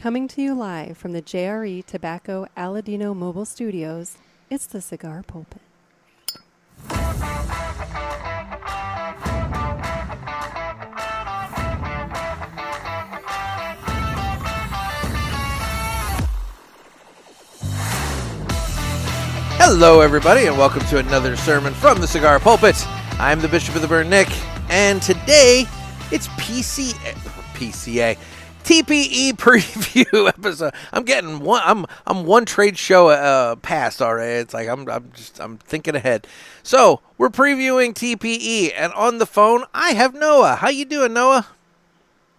Coming to you live from the JRE Tobacco Aladino Mobile Studios, it's the Cigar Pulpit. Hello, everybody, and welcome to another sermon from the Cigar Pulpit. I'm the Bishop of the Burn, Nick, and today it's TPE preview episode. I'm one trade show past already. It's like I'm thinking ahead. So we're previewing TPE, and on the phone I have Noah. How you doing, Noah?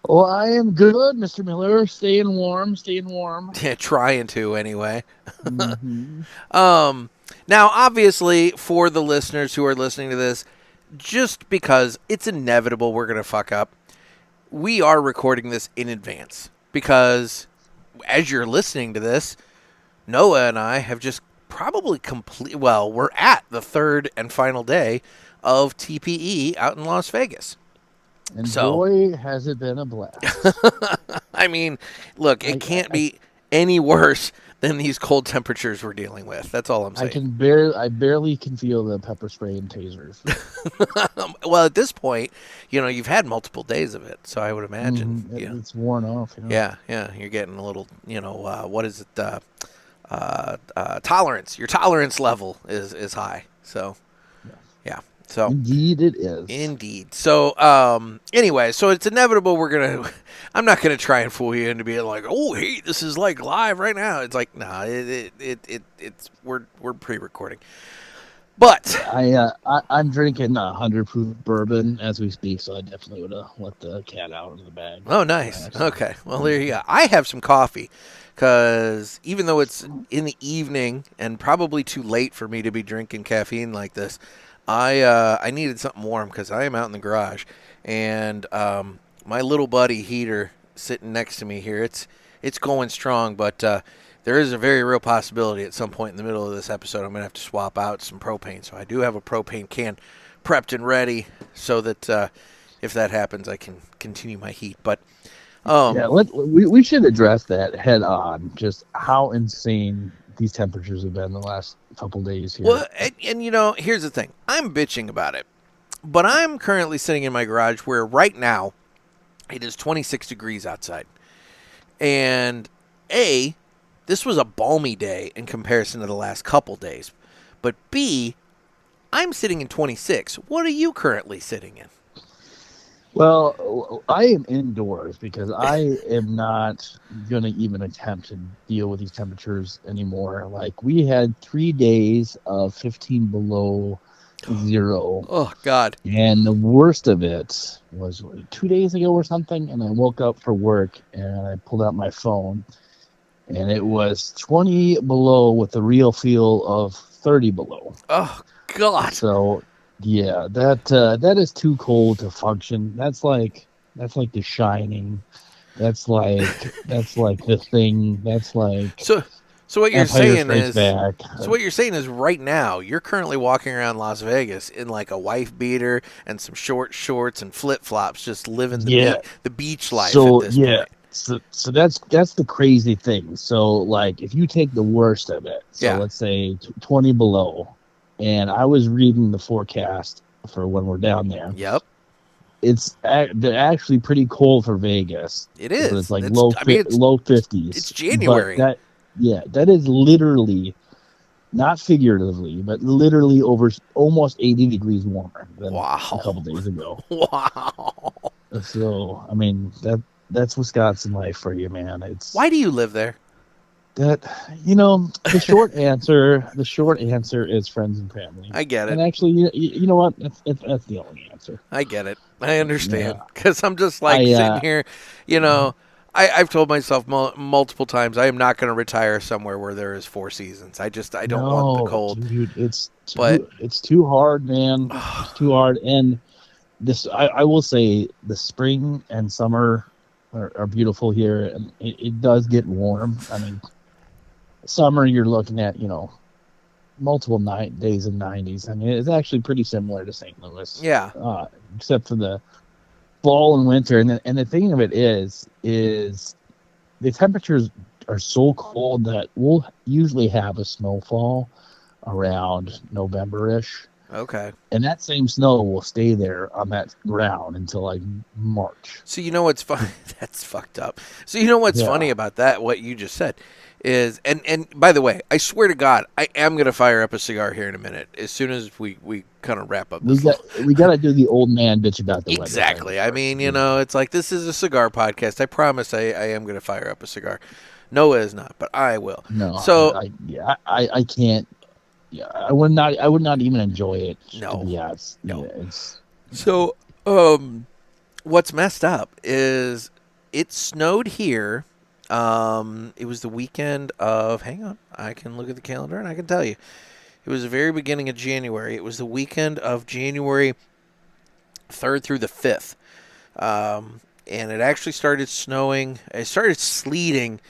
Well, I am good, Mr. Miller. Staying warm. Yeah, trying to anyway. Mm-hmm. Now, obviously, for the listeners who are listening to this, just because it's inevitable we're going to fuck up, we are recording this in advance. Because as you're listening to this, Noah and I have just probably we're at the third and final day of TPE out in Las Vegas. And boy, has it been a blast. I mean, look, it can't be any worse than these cold temperatures we're dealing with. That's all I'm saying. I barely can feel the pepper spray and tasers. Well, at this point, you've had multiple days of it, so I would imagine it's worn off. Yeah, you're getting a little, what is it? Tolerance. Your tolerance level is high. So, yeah. So indeed it is. Indeed. So anyway, so it's inevitable I'm not gonna try and fool you into being like, oh hey, this is like live right now. It's like, nah, we're pre-recording. But I'm drinking 100 proof bourbon as we speak, so I definitely would have let the cat out of the bag. Oh, nice. Okay. Well, there you go. I have some coffee because even though it's in the evening and probably too late for me to be drinking caffeine like this, I needed something warm because I am out in the garage, and my little buddy heater sitting next to me here, it's going strong, but there is a very real possibility at some point in the middle of this episode I'm going to have to swap out some propane. So I do have a propane can prepped and ready so that if that happens, I can continue my heat. But we should address that head on, just how insane these temperatures have been the last couple days here. Well, and here's the thing. I'm bitching about it, but I'm currently sitting in my garage where right now it is 26 degrees outside. And this was a balmy day in comparison to the last couple days. But B, I'm sitting in 26. What are you currently sitting in? Well, I am indoors because I am not going to even attempt to deal with these temperatures anymore. Like, we had 3 days of 15 below zero. Oh, God. And the worst of it was 2 days ago or something, and I woke up for work, and I pulled out my phone, and it was 20 below with a real feel of 30 below. Oh, God. So... yeah, that is too cold to function. That's like The Shining. That's like The Thing. That's like so what you're saying is back. So what you're saying is right now you're currently walking around Las Vegas in like a wife beater and some short shorts and flip flops, just living the beach life at this point. So that's the crazy thing. So like if you take the worst of it, let's say 20 below. And I was reading the forecast for when we're down there. Yep. They're actually pretty cold for Vegas. It is. So it's like low 50s. It's January. But that is literally, not figuratively, but literally over almost 80 degrees warmer than a couple days ago. Wow. So, I mean, that's Wisconsin life for you, man. Why do you live there? That the short answer is friends and family. I get it. And actually, you know what? That's the only answer. I get it. I understand because I'm just like sitting here. I've told myself multiple times I am not going to retire somewhere where there is 4 seasons. I don't want the cold. Dude, it's too hard, man. It's too hard. And this, I will say, the spring and summer are beautiful here, and it does get warm. I mean. Summer, you're looking at, multiple days in 90s. I mean, it's actually pretty similar to St. Louis. Yeah. Except for the fall and winter. And the thing of it is the temperatures are so cold that we'll usually have a snowfall around November-ish. Okay. And that same snow will stay there on that ground until like March. So you know what's funny? That's fucked up. So you know what's Yeah. funny about that? What you just said is, and by the way, I swear to God, I am gonna fire up a cigar here in a minute as soon as we kind of wrap up this. We got to do the old man bitch about the weather. Exactly. I mean, you know, it's like this is a cigar podcast. I promise I am gonna fire up a cigar. Noah is not, but I will. No, So I can't. Yeah, I would not even enjoy it. No. To be honest. No. Yeah, it's So, what's messed up is it snowed here. It was the weekend of, hang on, I can look at the calendar and I can tell you. It was the very beginning of January. It was the weekend of January 3rd through the 5th. And it actually started snowing. It started sleeting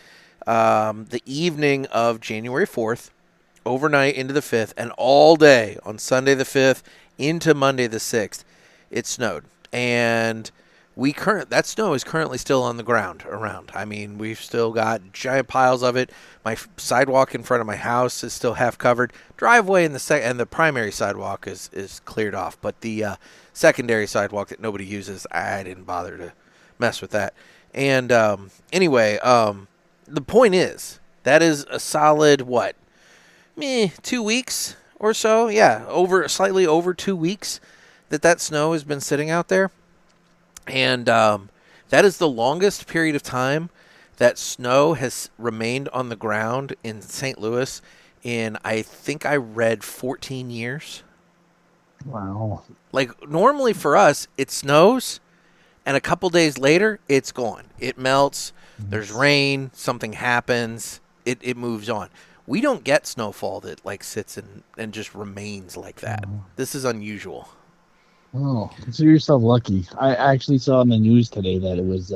the evening of January 4th, overnight into the 5th, and all day on Sunday the 5th into Monday the 6th. It snowed, and that snow is currently still on the ground around. I mean, we've still got giant piles of it. My sidewalk in front of my house is still half covered. Driveway and the primary sidewalk is cleared off, but the secondary sidewalk that nobody uses, I didn't bother to mess with that. And anyway, the point is that is a solid 2 weeks or so. Yeah, slightly over 2 weeks that snow has been sitting out there. And that is the longest period of time that snow has remained on the ground in St. Louis in, I think I read, 14 years. wow. Like, normally for us, it snows, and a couple days later, it's gone. It melts, there's rain, something happens, it moves on. We don't get snowfall that, like, sits and just remains like that. This is unusual. Oh, consider yourself lucky. I actually saw in the news today that it was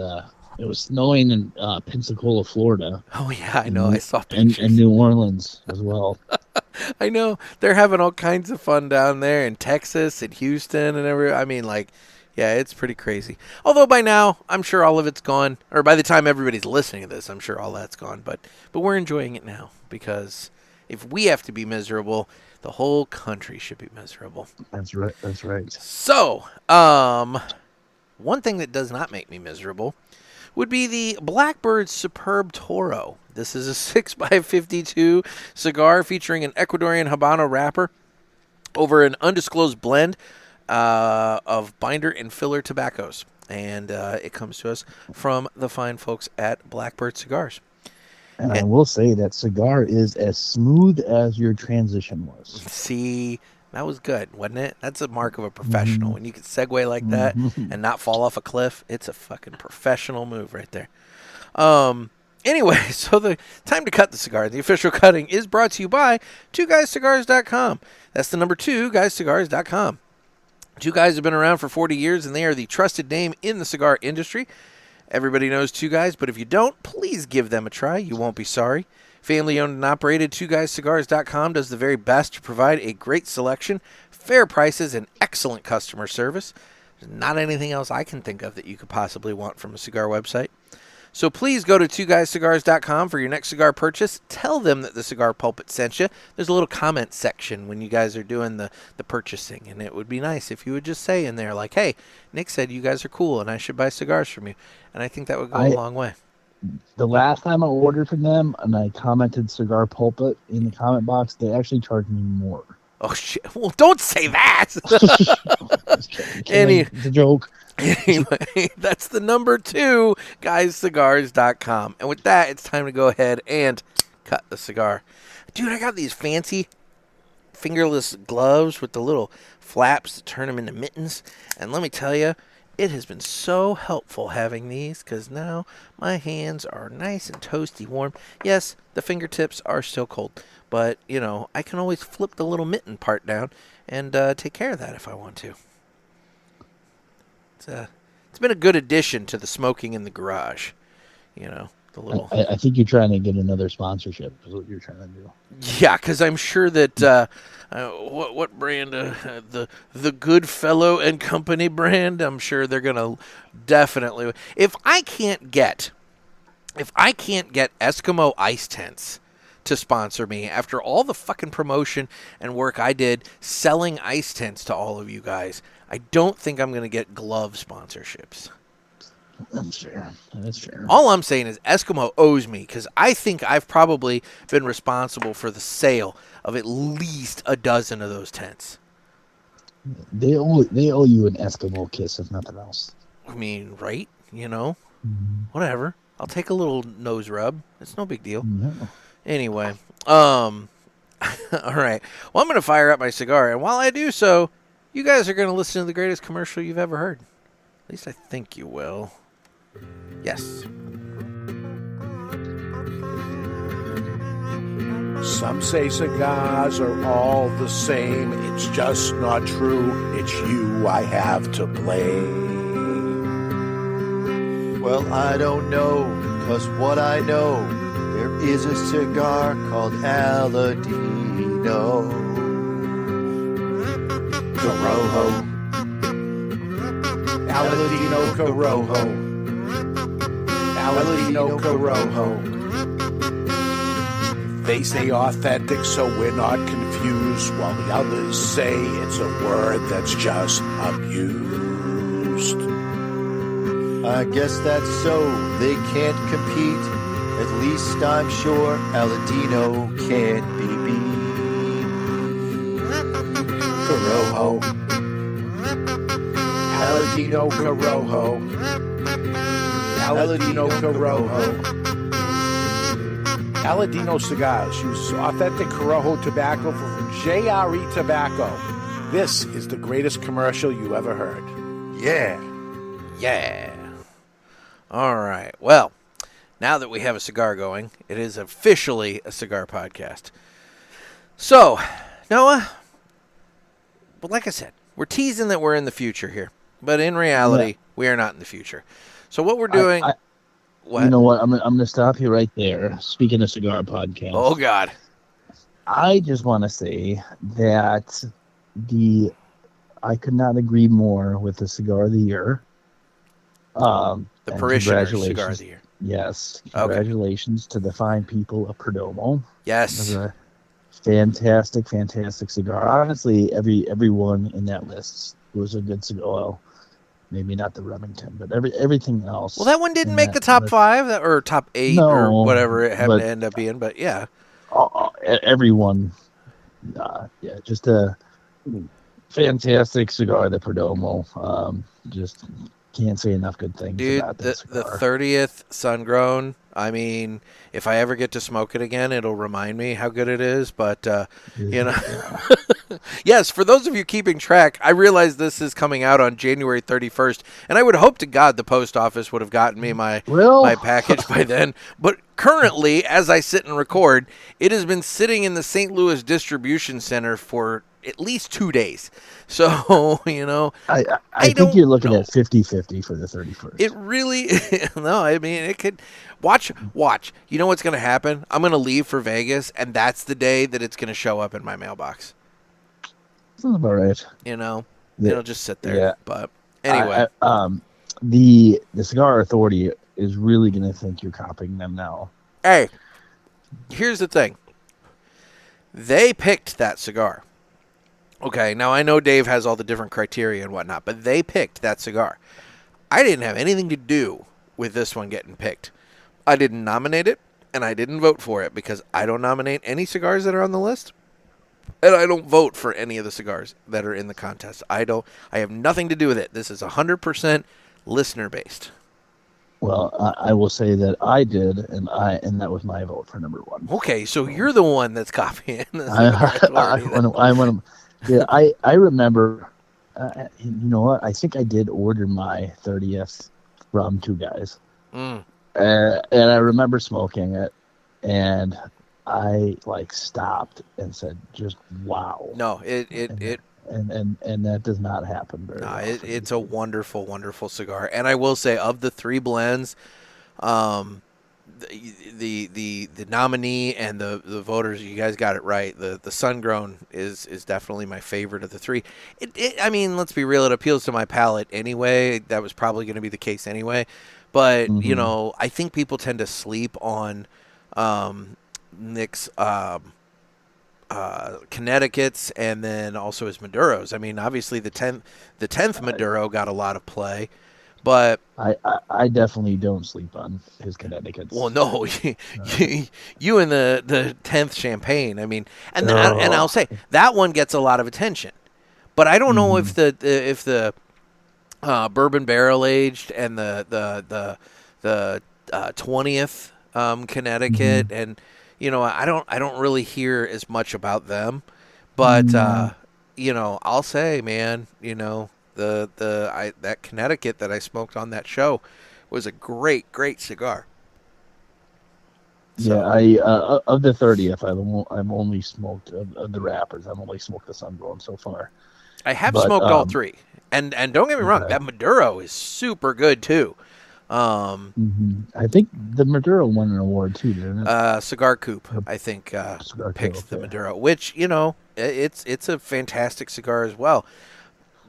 snowing in Pensacola, Florida. Oh, yeah, I know. I saw pictures. And New Orleans as well. I know. They're having all kinds of fun down there in Texas and Houston and I mean, like, yeah, it's pretty crazy. Although by now, I'm sure all of it's gone. Or by the time everybody's listening to this, I'm sure all that's gone. But we're enjoying it now because if we have to be miserable, the whole country should be miserable. That's right. That's right. So, one thing that does not make me miserable would be the Blackbird Superb Toro. This is a 6x52 cigar featuring an Ecuadorian Habano wrapper over an undisclosed blend of binder and filler tobaccos. And it comes to us from the fine folks at Blackbird Cigars. And I will say that cigar is as smooth as your transition was. See, that was good, wasn't it? That's a mark of a professional. When you can segue like that and not fall off a cliff, it's a fucking professional move right there. Anyway, so the time to cut the cigar. The official cutting is brought to you by 2guyscigars.com. That's the number 2guyscigars.com. Two Guys have been around for 40 years, and they are the trusted name in the cigar industry. Everybody knows Two Guys, but if you don't, please give them a try. You won't be sorry. Family owned and operated, 2guyscigars.com does the very best to provide a great selection, fair prices, and excellent customer service. There's not anything else I can think of that you could possibly want from a cigar website. So please go to 2guyscigars.com for your next cigar purchase. Tell them that the Cigar Pulpit sent you. There's a little comment section when you guys are doing the purchasing, and it would be nice if you would just say in there, like, hey, Nick said you guys are cool and I should buy cigars from you. And I think that would go a long way. The last time I ordered from them and I commented Cigar Pulpit in the comment box, they actually charged me more. Oh, shit. Well, don't say that. It's a joke. Anyway, that's the number 2guyscigars.com. And with that, it's time to go ahead and cut the cigar. Dude, I got these fancy fingerless gloves with the little flaps that turn them into mittens. And let me tell you, it has been so helpful having these because now my hands are nice and toasty warm. Yes, the fingertips are still cold, but, you know, I can always flip the little mitten part down and take care of that if I want to. It's been a good addition to the smoking in the garage, you know. The little. I think you're trying to get another sponsorship. Is what you're trying to do. Yeah, because I'm sure that what brand the Goodfellow and Company brand. I'm sure they're gonna definitely. If I can't get if I can't get Eskimo Ice Tents to sponsor me after all the fucking promotion and work I did selling ice tents to all of you guys, I don't think I'm going to get glove sponsorships. That's fair. That's fair. All I'm saying is Eskimo owes me, because I think I've probably been responsible for the sale of at least a dozen of those tents. They owe you an Eskimo kiss, if nothing else. I mean, right? Whatever. I'll take a little nose rub. It's no big deal. No. Anyway, all right. Well, I'm going to fire up my cigar, and while I do so, you guys are going to listen to the greatest commercial you've ever heard. At least I think you will. Yes. Some say cigars are all the same. It's just not true. It's you I have to blame. Well, I don't know, 'cause what I know, there is a cigar called Aladino Corojo. Aladino Corojo. Aladino Corojo. They say authentic, so we're not confused, while the others say it's a word that's just abused. I guess that's so, they can't compete. At least I'm sure Aladino can't be beat. Corojo. Aladino Corojo. Aladino Corojo. Aladino Cigars uses authentic Corojo tobacco from JRE Tobacco. This is the greatest commercial you ever heard. Yeah. Yeah. All right. Well, now that we have a cigar going, it is officially a cigar podcast. So, Noah, well, like I said, we're teasing that we're in the future here. But in reality, we are not in the future. So what we're doing... What? You know what? I'm going to stop you right there. Speaking of cigar podcast. Oh, God. I just want to say that I could not agree more with the cigar of the year. The Parishioner Cigar of the Year. Yes. Congratulations to the fine people of Perdomo. Yes. It was a fantastic, fantastic cigar. Honestly, everyone in that list was a good cigar. Well, maybe not the Remington, but everything else. Well, that one didn't make the top list. 5 or top 8 or whatever it happened to end up being, but yeah. Everyone, just a fantastic cigar, the Perdomo. Just can't say enough good things about that cigar. The 30th Sun-Grown, I mean, if I ever get to smoke it again, it'll remind me how good it is, but, you know. Yes, for those of you keeping track, I realize this is coming out on January 31st, and I would hope to God the post office would have gotten me my package by then. But currently, as I sit and record, it has been sitting in the St. Louis Distribution Center for at least 2 days. So, you know. I think you're looking at 50-50 for the 31st. It really, no, I mean, it could, watch. You know what's going to happen? I'm going to leave for Vegas, and that's the day that it's going to show up in my mailbox. Sounds about right. You know, it'll just sit there. Yeah. But anyway, the Cigar Authority is really going to think you're copying them now. Hey, here's the thing. They picked that cigar. Okay, now I know Dave has all the different criteria and whatnot, but they picked that cigar. I didn't have anything to do with this one getting picked. I didn't nominate it, and I didn't vote for it because I don't nominate any cigars that are on the list. And I don't vote for any of the cigars that are in the contest. I have nothing to do with it. This is 100% listener based. Well, I will say that I did, and that was my vote for number 1. Okay, so you're the one that's copying. I remember. You know what? I think I did order my 30th from 2 guys, and I remember smoking it, and I stopped and said, "Just wow!" No, it and that does not happen very often. It's a wonderful, wonderful cigar. And I will say, of the 3 blends, the nominee and the voters, you guys got it right. The Sun-Grown is definitely my favorite of the 3. I mean, let's be real, it appeals to my palate anyway. That was probably going to be the case anyway. But I think people tend to sleep on Nick's Connecticut's and then also his Maduros. I mean, obviously the 10th Maduro got a lot of play, but I definitely don't sleep on his Connecticut's. well, no, you and the 10th Champagne. I mean, and I'll say that one gets a lot of attention, but I don't know if the bourbon barrel aged and the 20th Connecticut and I don't really hear as much about them, but I'll say, man, that Connecticut that I smoked on that show was a great cigar. So, yeah, I of the 30th, I've only smoked of the wrappers. I've only smoked the Sungrown so far. I have smoked all three, and don't get me wrong, that Maduro is super good too. I think the Maduro won an award too, didn't it? Cigar Coupe, I think, picked the Maduro, which it's a fantastic cigar as well.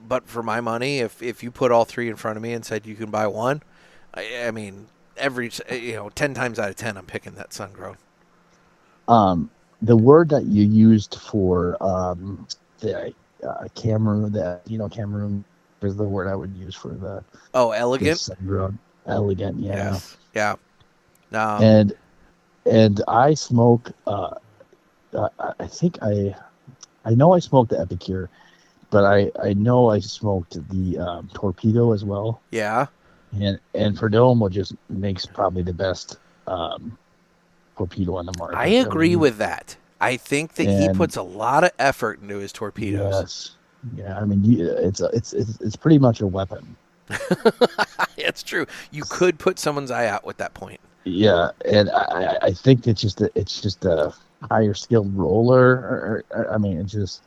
But for my money, if you put all three in front of me and said you can buy one, I mean, every 10 times out of 10, I'm picking that Sun-Grown. The word that you used for the Cameroon, Cameroon is the word I would use for the elegant. Sun-Grown. Elegant, yeah. Yes. Yeah. And I smoke. I think I know I smoked the Epicure, but I know I smoked the Torpedo as well. Yeah. And Perdomo just makes probably the best torpedo on the market. I agree with that. I think that he puts a lot of effort into his torpedoes. Yes. Yeah. I mean, it's pretty much a weapon. It's true. You could put someone's eye out with that point. Yeah, and I think it's just a higher skilled roller. I mean, it's just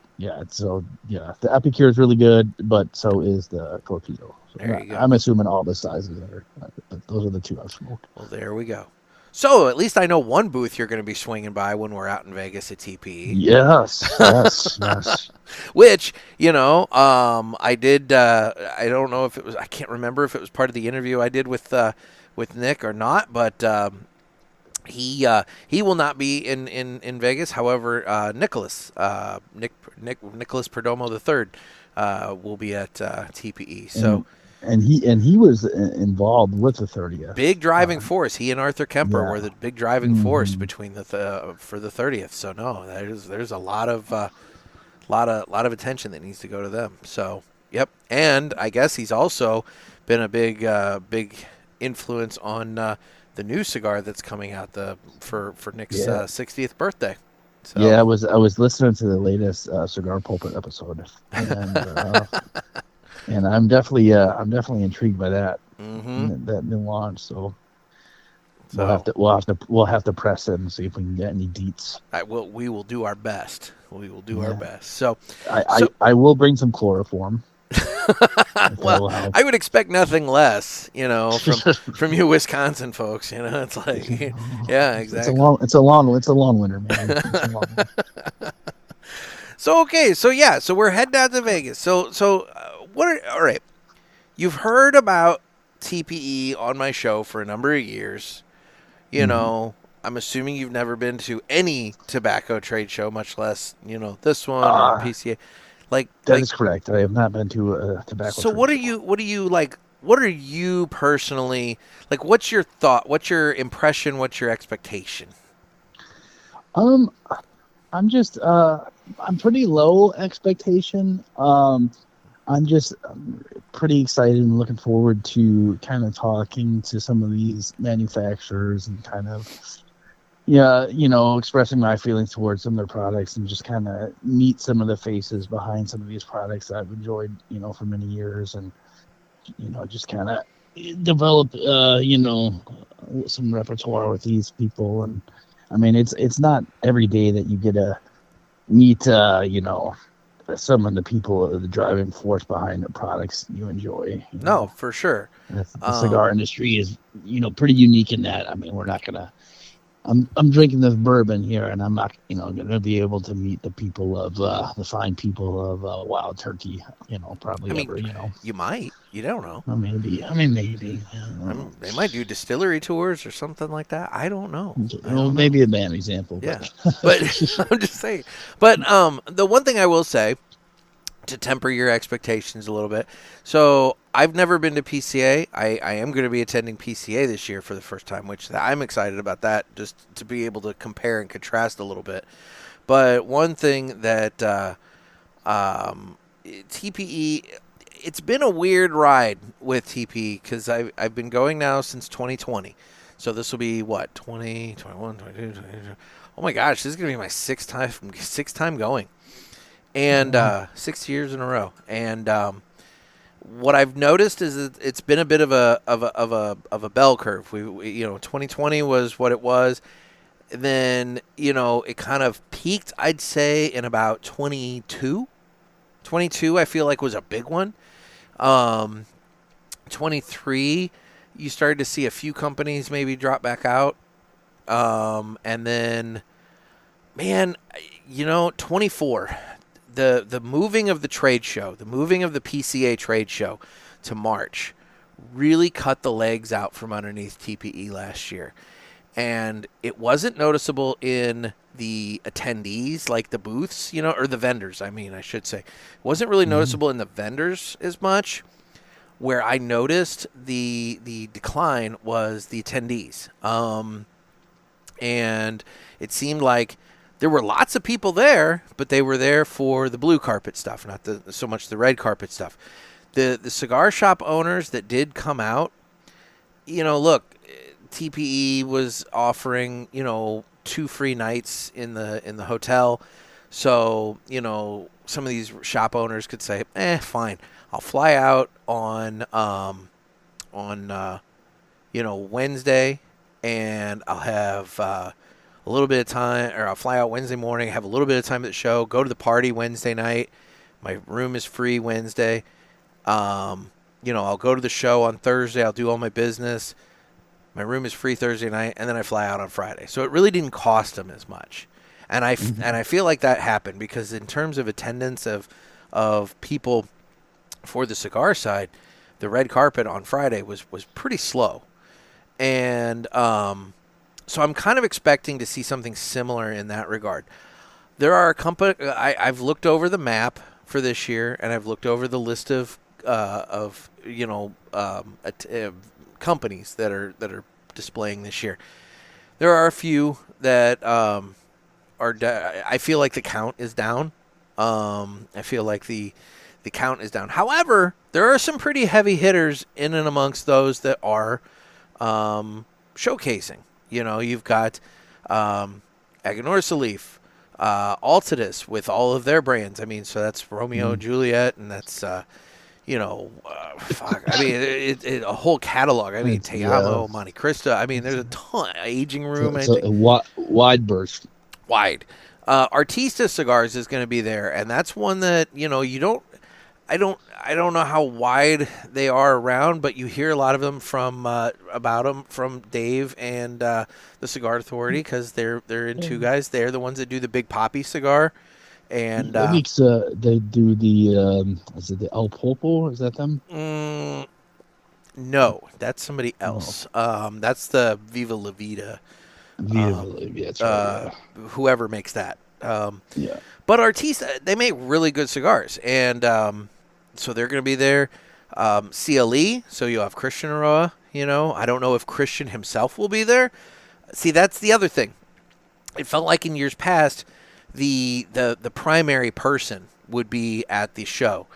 So the Epicure is really good, but so is the Torpedo. So there you go. I'm assuming all the sizes are. But those are the two I've smoked. Well, there we go. So at least I know one booth you're going to be swinging by when we're out in Vegas at TPE. Yes. Which, I did, I don't know if it was, I can't remember if it was part of the interview I did with Nick or not, but he will not be in Vegas. However, Nicholas Perdomo III will be at TPE. So. And he was involved with the 30th. Big driving force. He and Arthur Kemper were the big driving force between for the 30th. So no, there's a lot of attention that needs to go to them. So yep, and I guess he's also been a big influence on the new cigar that's coming out for Nick's 60th birthday. So. Yeah, I was listening to the latest Cigar Pulpit episode, and I'm definitely intrigued by that that new launch. So we'll have to press it and see if we can get any deets. We will do our best. We will do our best. So I will bring some chloroform. Well, I would expect nothing less, from you Wisconsin folks. It's like, yeah, exactly. It's a long winter, man. So we're heading out to Vegas. So all right? You've heard about TPE on my show for a number of years. I'm assuming you've never been to any tobacco trade show, much less this one or PCA. That is correct. I have not been to a tobacco. So what are you like? What are you personally like? What's your thought? What's your impression? What's your expectation? I'm just I'm pretty low expectation. I'm just pretty excited and looking forward to kind of talking to some of these manufacturers and kind of, expressing my feelings towards some of their products and just kind of meet some of the faces behind some of these products that I've enjoyed, for many years and, just kind of develop, some repertoire with these people. And I mean, it's not every day that you get to meet, some of the people, the driving force behind the products you enjoy. No, for sure. The cigar industry is, pretty unique in that. I mean, we're not gonna, I'm drinking this bourbon here, and I'm not, going to be able to meet the people of the fine people of Wild Turkey, I probably mean, ever, you might. You don't know. Or maybe. I mean, maybe. I don't know. They might do distillery tours or something like that. I don't know. Well, maybe a bad example, Yeah, but but I'm just saying. But the one thing I will say to temper your expectations a little bit. So I've never been to PCA. I am going to be attending PCA this year for the first time, which I'm excited about that, just to be able to compare and contrast a little bit. But one thing that TPE, it's been a weird ride with TPE because I've been going now since 2020. So this will be what, 20, 21, 22, 22. Oh my gosh, this is going to be my sixth time going. And 6 years in a row. And what I've noticed is that it's been a bit of a bell curve. We 2020 was what it was. And then, it kind of peaked, I'd say, in about 22. 22, I feel like, was a big one. 23, you started to see a few companies maybe drop back out. And then, man, 24, the moving of the trade show, the moving of the PCA trade show to March really cut the legs out from underneath TPE last year. And it wasn't noticeable in the attendees, like the booths, or the vendors, I should say. It wasn't really noticeable in the vendors as much. Where I noticed the decline was the attendees. And it seemed like there were lots of people there, but they were there for the blue carpet stuff, not so much the red carpet stuff. The cigar shop owners that did come out, look, TPE was offering, 2 free nights in the hotel. So, some of these shop owners could say, fine, I'll fly out on Wednesday, and I'll have a little bit of time, or I'll fly out Wednesday morning, have a little bit of time at the show, go to the party Wednesday night. My room is free Wednesday. I'll go to the show on Thursday. I'll do all my business. My room is free Thursday night, and then I fly out on Friday. So it really didn't cost them as much. And I feel like that happened because in terms of attendance of people for the cigar side, the red carpet on Friday was pretty slow. And so I'm kind of expecting to see something similar in that regard. There are I've looked over the map for this year, and I've looked over the list of companies that are displaying this year. There are a few that I feel like the count is down. I feel like the count is down. However, there are some pretty heavy hitters in and amongst those that are showcasing. You've got Aganor Salif, Altadis with all of their brands. So that's Romeo and Juliet, and that's a whole catalog. Te Amo, Monte Cristo. There's a ton. Aging Room. It's a wide berth. Wide. Artista Cigars is going to be there, and that's one that I don't know how wide they are around, but you hear a lot of them about them from Dave and the Cigar Authority because they're in two guys. They're the ones that do the Big Poppy cigar, and they do the is it the El Popo? Is that them? No, that's somebody else. That's the Viva La Vida. That's right. Whoever makes that. Yeah. But Artista, they make really good cigars, and so they're going to be there. CLE, so you'll have Christian Aroa. I don't know if Christian himself will be there. See, that's the other thing. It felt like in years past, the primary person would be at the show.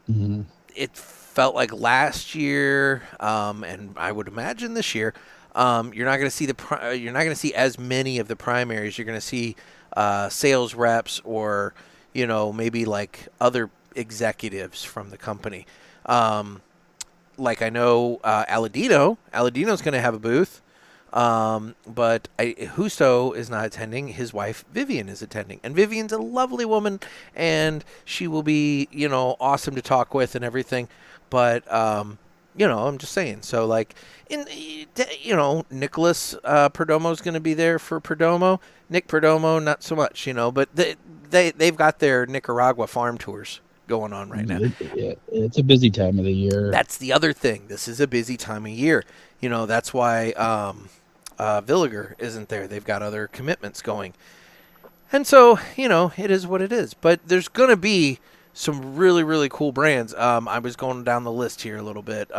Mm-hmm. It felt like last year, and I would imagine this year, you're not going to see you're not going to see as many of the primaries. You're going to see sales reps or maybe like other executives from the company. Like I know Aladino's going to have a booth, but Justo is not attending. His wife Vivian is attending, and Vivian's a lovely woman, and she will be awesome to talk with and everything. But I'm just saying. So like, Nicholas Perdomo is going to be there for Perdomo. Nick Perdomo, not so much, but they've got their Nicaragua farm tours going on right now. It's a busy time of the year. That's the other thing. This is a busy time of year. That's why Villiger isn't there. They've got other commitments going. And so, it is what it is. But there's going to be some really, really cool brands. I was going down the list here a little bit.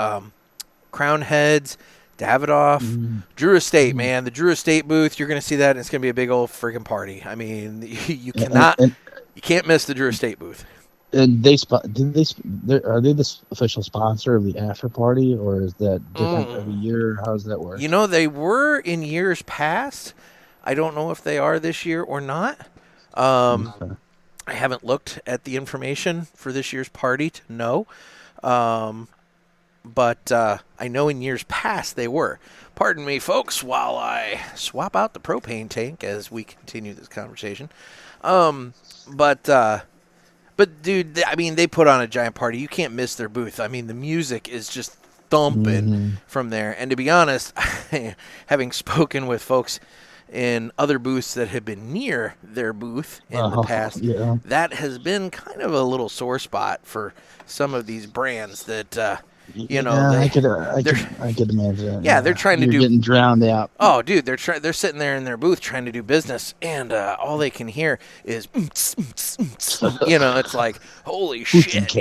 Crown Heads, Davidoff, Drew Estate, man. The Drew Estate booth, you're going to see that, and it's going to be a big old freaking party. I mean, you can't miss the Drew Estate booth. And are they the official sponsor of the after party, or is that different every year? How does that work? They were in years past. I don't know if they are this year or not. Okay. I haven't looked at the information for this year's party to know. But I know in years past they were. Pardon me, folks, while I swap out the propane tank as we continue this conversation. But dude, I mean, they put on a giant party. You can't miss their booth. I mean, the music is just thumping from there. And to be honest, having spoken with folks in other booths that have been near their booth in the past, that has been kind of a little sore spot for some of these brands that, I could imagine. Yeah, they're trying to getting drowned out. Oh, dude, they're sitting there in their booth trying to do business, and all they can hear is, it's like, holy shit,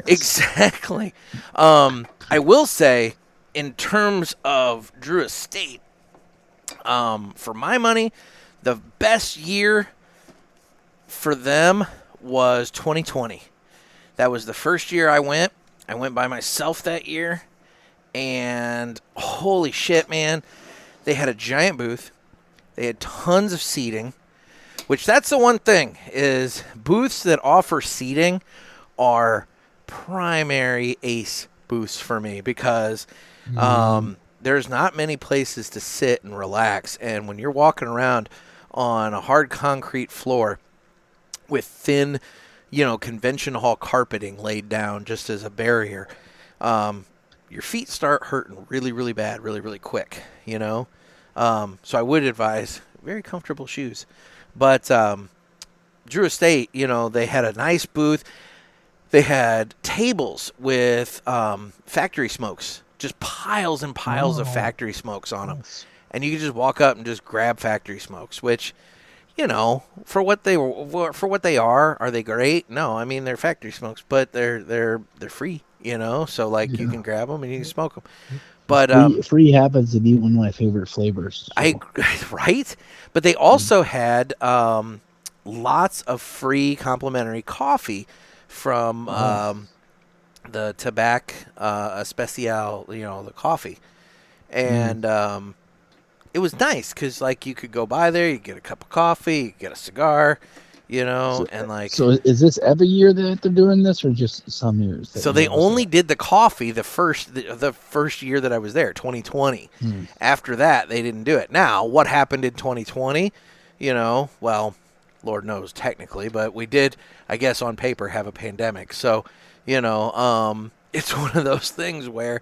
Exactly. I will say, in terms of Drew Estate, for my money, the best year for them was 2020. That was the first year I went. I went by myself that year, and holy shit, man. They had a giant booth. They had tons of seating, which that's the one thing, is booths that offer seating are primary ace booths for me, because there's not many places to sit and relax. And when you're walking around on a hard concrete floor with thin, convention hall carpeting laid down just as a barrier, your feet start hurting really, really bad, really, really quick, So I would advise very comfortable shoes. But Drew Estate, they had a nice booth. They had tables with factory smokes, just piles and piles of factory smokes on them. And you could just walk up and just grab factory smokes, which, for what they are they great? No, I mean, they're factory smokes, but they're free, so like you can grab them and you can smoke them. But free happens to be one of my favorite flavors. So. Right? But they also had lots of free complimentary coffee from the Tabac Especial, the coffee. And it was nice because, like, you could go by there, you get a cup of coffee, you get a cigar, and like. So is this every year that they're doing this, or just some years? So they only did the coffee the first year that I was there, 2020. After that, they didn't do it. Now, what happened in 2020? Well, Lord knows technically, but we did, I guess, on paper have a pandemic. So, it's one of those things where,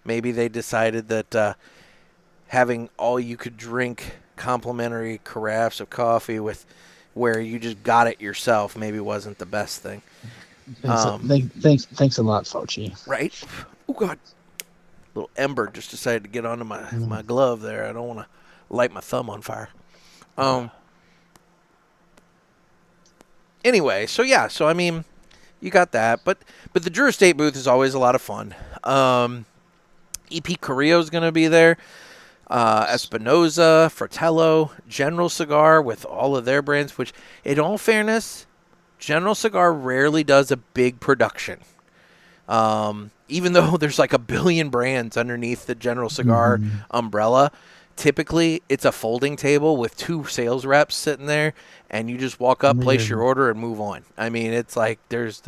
maybe they decided that having all you could drink complimentary carafes of coffee with where you just got it yourself maybe wasn't the best thing. Thanks a lot, Fauci. Right? Oh, God. Little ember just decided to get onto my glove there. I don't want to light my thumb on fire. Anyway, so I mean, you got that, but the Drew Estate booth is always a lot of fun. EP Carrillo is going to be there. Espinosa, Fratello, General Cigar with all of their brands, which, in all fairness, General Cigar rarely does a big production. Even though there's like a billion brands underneath the General Cigar umbrella, typically it's a folding table with two sales reps sitting there, and you just walk up, place your order, and move on. I mean, it's like there's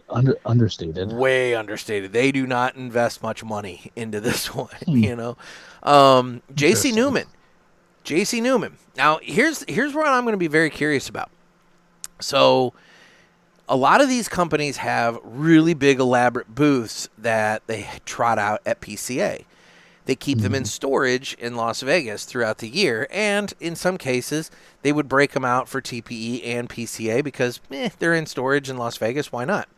understated. Way understated. They do not invest much money into this one, JC Newman. Now, here's what I'm going to be very curious about. So, a lot of these companies have really big, elaborate booths that they trot out at PCA. They keep them in storage in Las Vegas throughout the year, and in some cases, they would break them out for TPE and PCA because they're in storage in Las Vegas. Why not?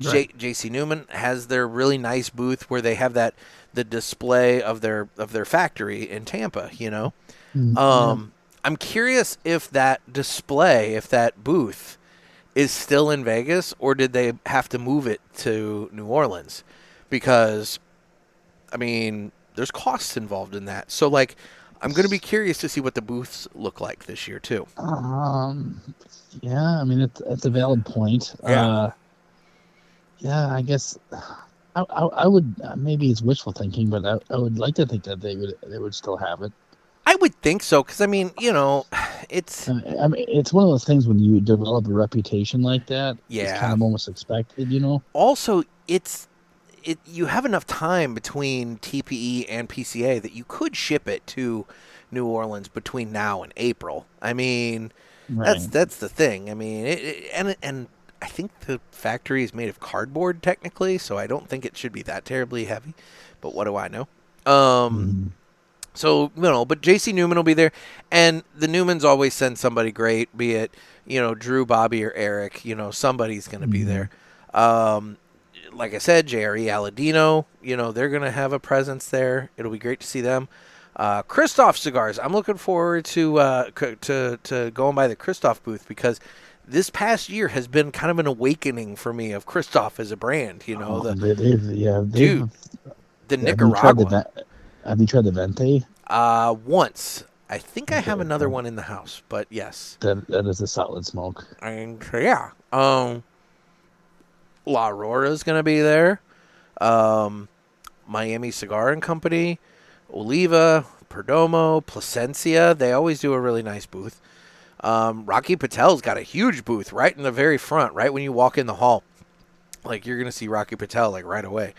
Right. JC Newman has their really nice booth where they have the display of their factory in Tampa. I'm curious if that display, if that booth, is still in Vegas, or did they have to move it to New Orleans? Because, I mean, there's costs involved in that. So, like, I'm going to be curious to see what the booths look like this year, too. Yeah, I mean, it's a valid point. Yeah. Yeah, I guess I would, maybe it's wishful thinking, but I would like to think that they would still have it. I would think so, because, I mean, it's... I mean, it's one of those things when you develop a reputation like that, Yeah. it's kind of almost expected, Also, you have enough time between TPE and PCA that you could ship it to New Orleans between now and April. I mean, Right. that's the thing. I mean, and I think the factory is made of cardboard technically, so I don't think it should be that terribly heavy. But what do I know? So, but JC Newman will be there, and the Newmans always send somebody great, be it, Drew, Bobby, or Eric. Somebody's going to be there. Like I said, JRE Aladino, they're going to have a presence there. It'll be great to see them. Christoph Cigars. I'm looking forward to going by the Christoph booth because this past year has been kind of an awakening for me of Christoph as a brand. The Nicaragua. Have you tried the Vente? Once. I think I have another one in the house, but yes. That is a solid smoke. And yeah. La Aurora's going to be there. Miami Cigar and Company. Oliva, Perdomo, Plasencia. They always do a really nice booth. Rocky Patel's got a huge booth right in the very front, right when you walk in the hall. Like, you're going to see Rocky Patel, like, right away.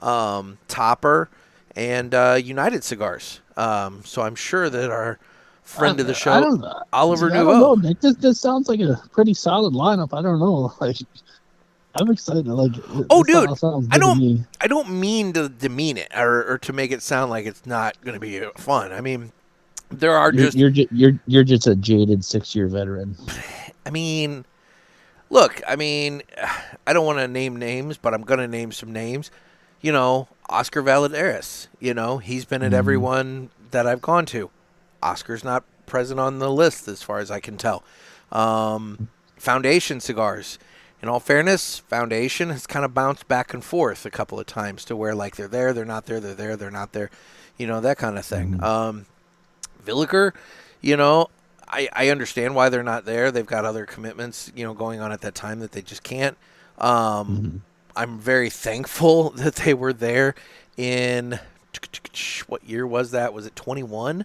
Topper and United Cigars. So I'm sure that our friend of the show, Oliver Nouveau. I don't know, Nick. This sounds like a pretty solid lineup. I don't know. Like, I'm excited. Like, dude, I don't mean to demean it or to make it sound like it's not going to be fun. I mean, there are you're just a jaded 6-year veteran. I mean, look, I don't want to name names, but I'm going to name some names. Oscar Valladares, he's been at every one that I've gone to. Oscar's not present on the list as far as I can tell. Foundation Cigars. In all fairness, Foundation has kind of bounced back and forth a couple of times to where, like, they're there, they're not there, they're there, they're not there, that kind of thing. Villiger, I understand why they're not there. They've got other commitments, going on at that time that they just can't. I'm very thankful that they were there in, what year was that? Was it 21?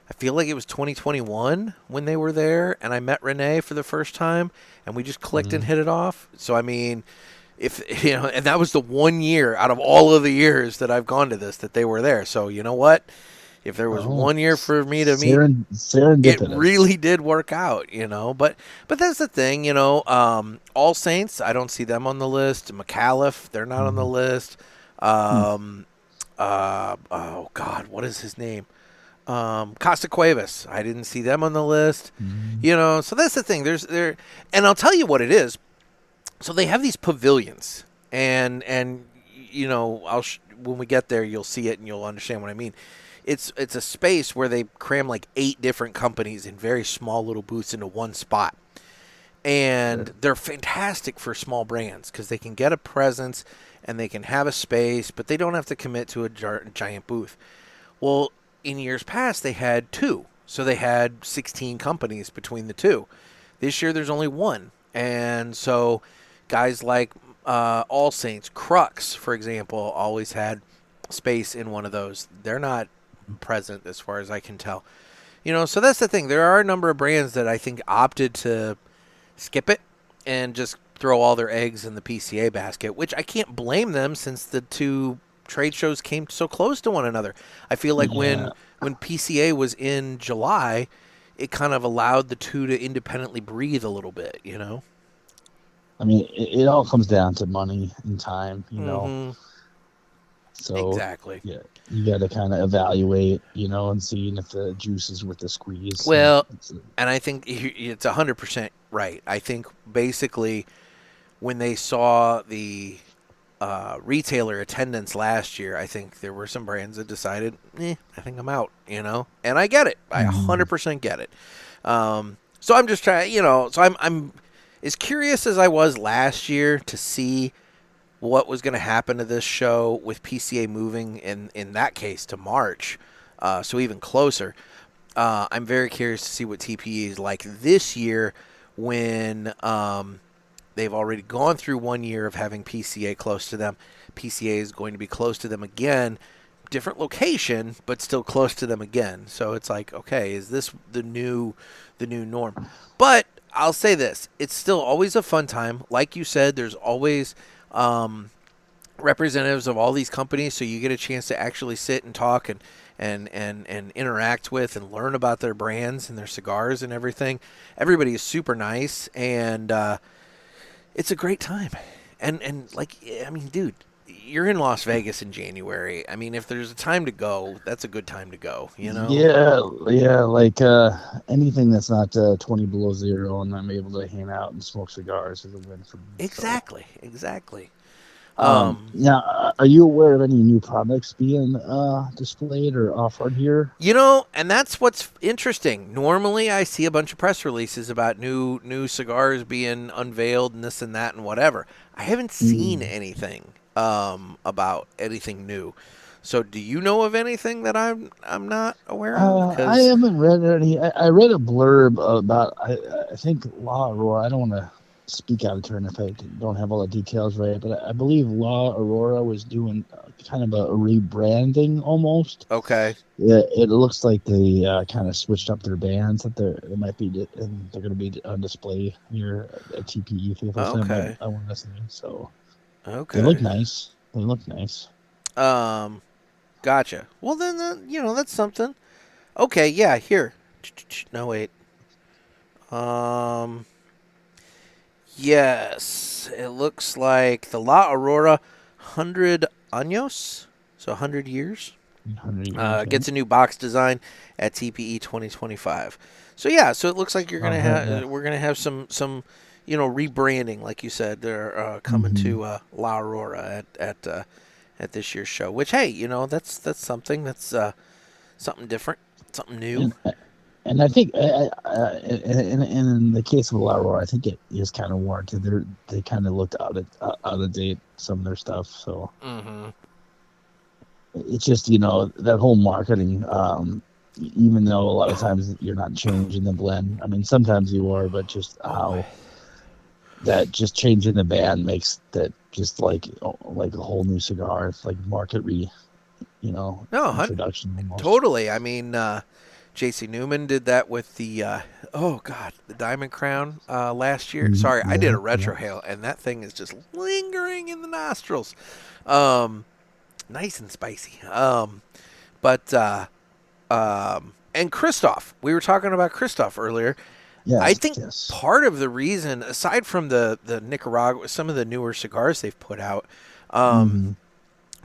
I feel like it was 2021 when they were there, and I met Renee for the first time, and we just clicked and hit it off. So, I mean, and that was the 1 year out of all of the years that I've gone to this that they were there. So, you know what? If there was 1 year for me to meet, it really did work out, But that's the thing, All Saints, I don't see them on the list. McAuliffe, they're not on the list. Oh, God, what is his name? Costa Cuevas, I didn't see them on the list. So that's the thing. And I'll tell you what it is. So they have these pavilions, and when we get there, you'll see it and you'll understand what I mean. It's a space where they cram like 8 different companies in very small little booths into one spot. And they're fantastic for small brands because they can get a presence and they can have a space, but they don't have to commit to a giant booth. Well, in years past, they had 2. So they had 16 companies between the 2. This year, there's only 1. And so guys like All Saints, Crux, for example, always had space in one of those. They're not present as far as I can tell. So that's the thing. There are a number of brands that I think opted to skip it and just throw all their eggs in the PCA basket, which I can't blame them since the 2 trade shows came so close to one another. I feel like when PCA was in July, it kind of allowed the 2 to independently breathe a little bit, I mean, it all comes down to money and time, you know. Mm-hmm. So Exactly. yeah, you got to kind of evaluate, you know, and seeing if the juice is worth the squeeze. Well, and I think it's 100% right. I think basically when they saw the retailer attendance last year, I think there were some brands that decided, I think I'm out, you know, and I get it. I 100% get it. So I'm just trying, you know, so I'm as curious as I was last year to see what was going to happen to this show with PCA moving in that case to March, so even closer. I'm very curious to see what TPE is like this year when they've already gone through 1 year of having PCA close to them. PCA is going to be close to them again, different location, but still close to them again. So it's like, okay, is this the new norm? But I'll say this, it's still always a fun time. Like you said, there's always representatives of all these companies, so you get a chance to actually sit and talk and interact with and learn about their brands and their cigars and everything. Everybody is super nice, and it's a great time. And like, I mean, dude, you're in Las Vegas in January. I mean, if there's a time to go, that's a good time to go, you know? Yeah, like anything that's not 20 below zero and I'm able to hang out and smoke cigars is a win for me. Exactly. Now, are you aware of any new products being displayed or offered here? You know, and that's what's interesting. Normally, I see a bunch of press releases about new cigars being unveiled and this and that and whatever. I haven't seen anything about anything new. So, do you know of anything that I'm not aware of? I haven't read any. I read a blurb about. I think La Aurora. I don't want to speak out of turn if I don't have all the details right, but I believe La Aurora was doing kind of a rebranding almost. Okay. Yeah, it looks like they kind of switched up their bands that they might be, and they're going to be on display here at TPE for the first time. I want to say so. Okay. They look nice. Gotcha. Well, then you know, that's something. Okay. Yeah. Here. No, wait. Yes, it looks like the La Aurora 100 años, so 100 years. 100 years gets a new box design at TPE 2025. So yeah, so it looks like you're gonna have we're gonna have some you know, rebranding, like you said. They're coming to La Aurora at this year's show. Which, hey, you know, that's something that's something different, something new. And I think, in the case of La Aurora, I think it is kind of warranted. They kind of looked out of date, some of their stuff. So it's just, you know, that whole marketing. Even though a lot of times you're not changing the blend. I mean, sometimes you are, but just how that just changing the band makes that just like a whole new cigar. It's like market introduction almost. Totally. I mean. J.C. Newman did that with the the Diamond Crown last year. Sorry, I did a retrohale, and that thing is just lingering in the nostrils. Nice and spicy. And Christoph, we were talking about Christoph earlier. Yes, I think part of the reason, aside from the Nicaragua, some of the newer cigars they've put out,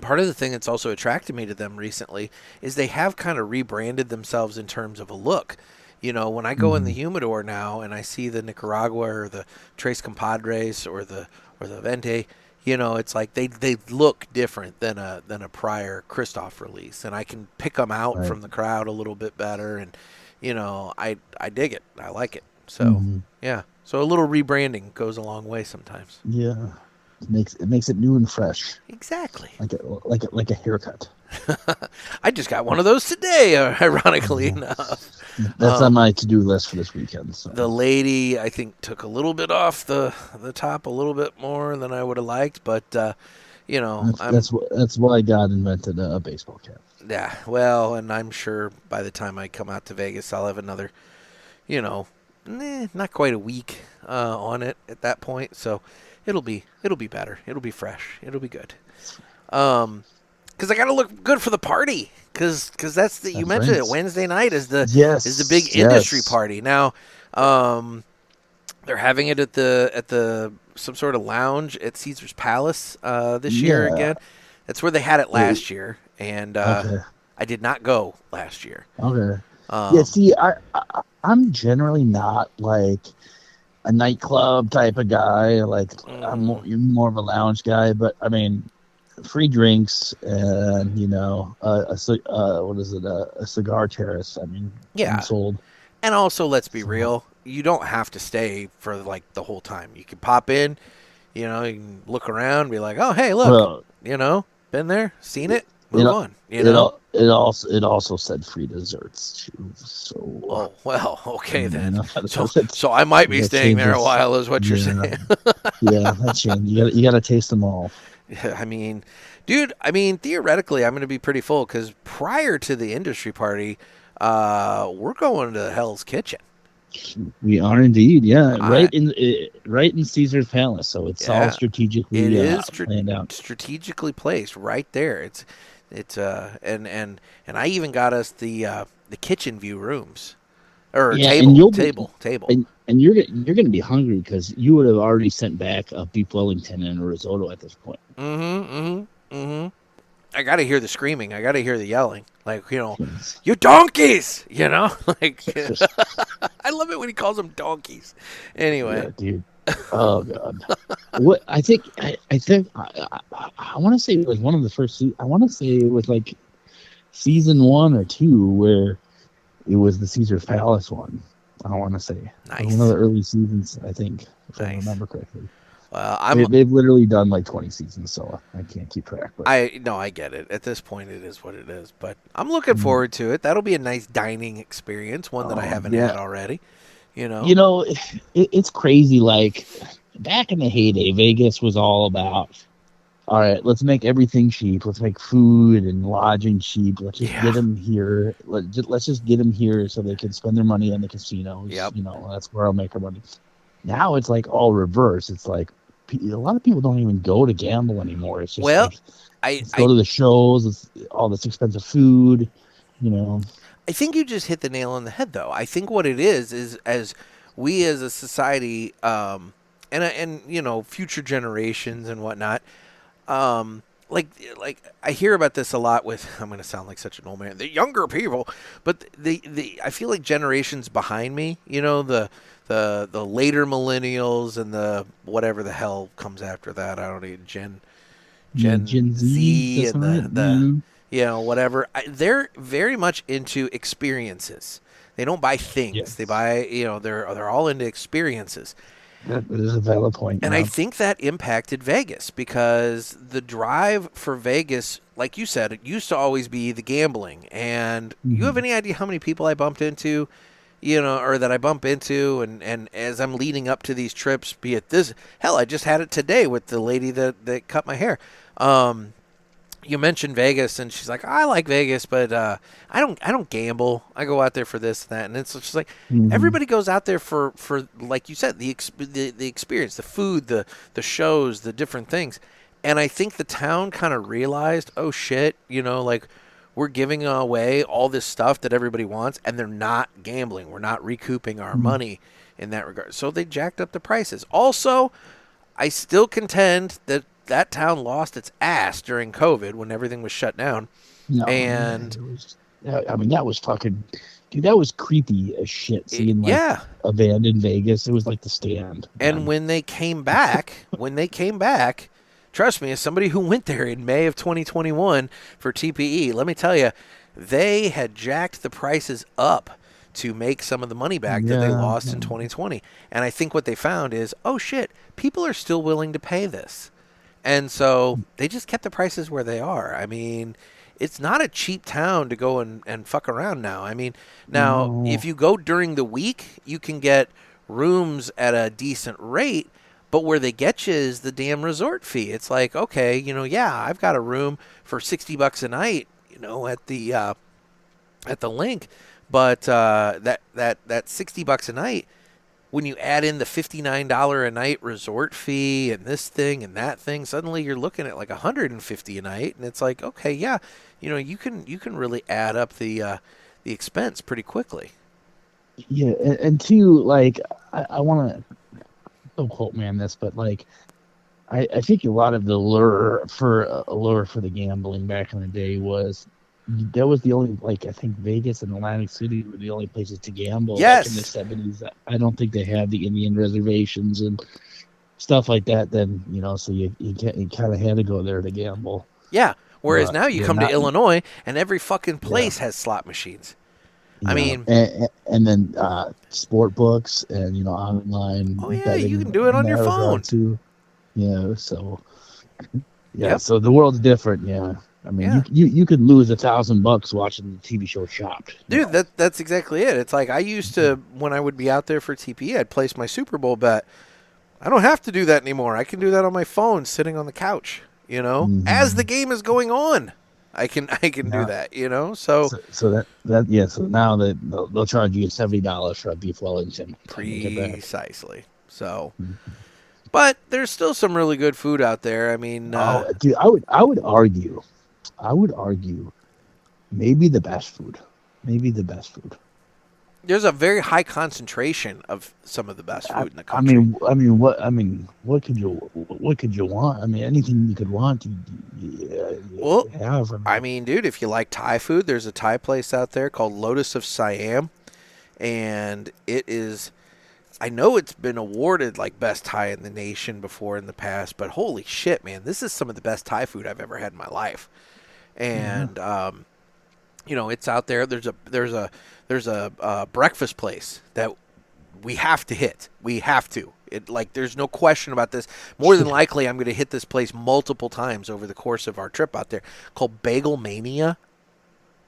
part of the thing that's also attracted me to them recently is they have kind of rebranded themselves in terms of a look. You know, when I go in the humidor now and I see the Nicaragua or the Tres Compadres or the Vente, you know, it's like they look different than a prior Christoph release, and I can pick them out from the crowd a little bit better, and you know, I dig it. I like it. So yeah, so a little rebranding goes a long way sometimes. Yeah. It makes it new and fresh. Exactly. Like a haircut. I just got one of those today, ironically enough. That's on my to-do list for this weekend. So. The lady, I think, took a little bit off the top, a little bit more than I would have liked, but you know, that's why God invented a baseball cap. Yeah, well, and I'm sure by the time I come out to Vegas, I'll have another, you know, not quite a week on it at that point, so. It'll be better. It'll be fresh. It'll be good. Because I got to look good for the party. Because that's you mentioned it. Wednesday night is the big industry party. Now, They're having it at the some sort of lounge at Caesar's Palace this year Yeah. again. That's where they had it last year, and Okay. I did not go last year. Okay. Yeah. Um, See, I'm generally not like a nightclub type of guy. Like you're more of a lounge guy, but I mean, free drinks and what is it? A cigar terrace. I mean, yeah, unsold. and also let's be So, real, you don't have to stay for like the whole time. You can pop in, you can look around, be like, oh hey, look, well, been there, seen it, it move on. it also said free desserts too. So Oh well, okay then. So that so I might be that staying there a changes. while, is what you're Yeah, saying. yeah, that changed. You gotta taste them all. Yeah, I mean, dude, theoretically, I'm going to be pretty full because prior to the industry party, we're going to Hell's Kitchen. We are indeed, yeah, I- right in Caesar's Palace. So it's all Yeah, strategically it is planned out. strategically placed right there. It's and I even got us the kitchen view rooms or Yeah, table and table. and you're gonna be hungry because you would have already sent back a beef Wellington and a risotto at this point. I got to hear the screaming. I got to hear the yelling. Like, Yes. you donkeys, like, I love it when he calls them donkeys. Anyway. Yeah, dude. Oh god. What I think I want to say it was one of the first. I want to say it was like season 1 or 2 where it was the Caesar's Palace one. I want to say Nice. one of the early seasons. I think if I Nice. remember correctly. Well, They've literally done like 20 seasons, so I can't keep track. But I get it. At this point, it is what it is. But I'm looking forward to it. That'll be a nice dining experience, one that I haven't had already. it's crazy. Like back in the heyday, Vegas was all about, all right, let's make everything cheap. Let's make food and lodging cheap. Let's just get them here. Let's just get them here so they can spend their money on the casinos. Yep. That's where I'll make our money. Now it's like all reverse. It's like a lot of people don't even go to gamble anymore. It's just let's go to the shows. It's all this expensive food. I think you just hit the nail on the head, though. I think what it is as we as a society, and future generations and whatnot, like I hear about this a lot with. I'm going to sound like such an old man. The younger people, but I feel like generations behind me. The later millennials and the whatever the hell comes after that. I don't know, Gen Z and whatever. They're very much into experiences. They don't buy things. Yes. They buy, they're all into experiences. That is a valid point. And I think that impacted Vegas because the drive for Vegas, like you said, it used to always be the gambling. And you have any idea how many people I bumped into, or that I bump into, and as I'm leading up to these trips, be it this, hell, I just had it today with the lady that cut my hair. You mentioned Vegas, and she's like, I like Vegas, but I don't gamble. I go out there for this and that, and it's just like everybody goes out there for like you said, the experience, the food, the shows, the different things. And I think the town kind of realized, oh shit, like we're giving away all this stuff that everybody wants, and they're not gambling. We're not recouping our money in that regard. So they jacked up the prices. Also, I still contend that town lost its ass during COVID when everything was shut down. No, and that was fucking, dude, that was creepy as shit. Seeing a band in Vegas, it was like The Stand. And when they came back, trust me, as somebody who went there in May of 2021 for TPE, let me tell you, they had jacked the prices up to make some of the money back that they lost in 2020. And I think what they found is, oh shit, people are still willing to pay this. And so they just kept the prices where they are. I mean, it's not a cheap town to go and fuck around now. I mean, if you go during the week, you can get rooms at a decent rate, but where they get you is the damn resort fee. It's like, okay, I've got a room for $60 a night, at the Link, but that $60 a night, when you add in the $59 a night resort fee and this thing and that thing, suddenly you're looking at like $150 a night, and it's like, okay, yeah, you can really add up the expense pretty quickly. Yeah, and two, like I want to. don't quote me on this, but like I think a lot of the lure for the gambling back in the day was that was the only, like, I think Vegas and Atlantic City were the only places to gamble. Like in the Yes. 70s. I don't think they had the Indian reservations and stuff like that. Then so you kind of had to go there to gamble. Yeah. Whereas But now you they're come to not. Illinois and every fucking Yeah, place has slot machines. I yeah, mean, and then sport books and online oh yeah, you betting can do it in on your that phone. regard too. So yeah, Yep. so the world's different. Yeah, I mean, Yeah. you could lose $1,000 watching the TV show Chopped. Dude, that's exactly it. It's like I used to, when I would be out there for TPE, I'd place my Super Bowl bet. I don't have to do that anymore. I can do that on my phone sitting on the couch, as the game is going on. I can do Yeah. that, So So now they'll charge you $70 for a beef Wellington. precisely. So, Mhm. but there's still some really good food out there. I mean, Oh, dude, I would argue, maybe the best food, there's a very high concentration of some of the best food in the I country. mean, what could you want? I mean, anything you could want, you Well, have. I mean, dude, if you like Thai food, there's a Thai place out there called Lotus of Siam, and it is, I know it's been awarded like best Thai in the nation before in the past, but holy shit, man, this is some of the best Thai food I've ever had in my life. And it's out there. There's a breakfast place that we have to hit. We have to. There's no question about this. More than likely, I'm going to hit this place multiple times over the course of our trip out there, called Bagel Mania.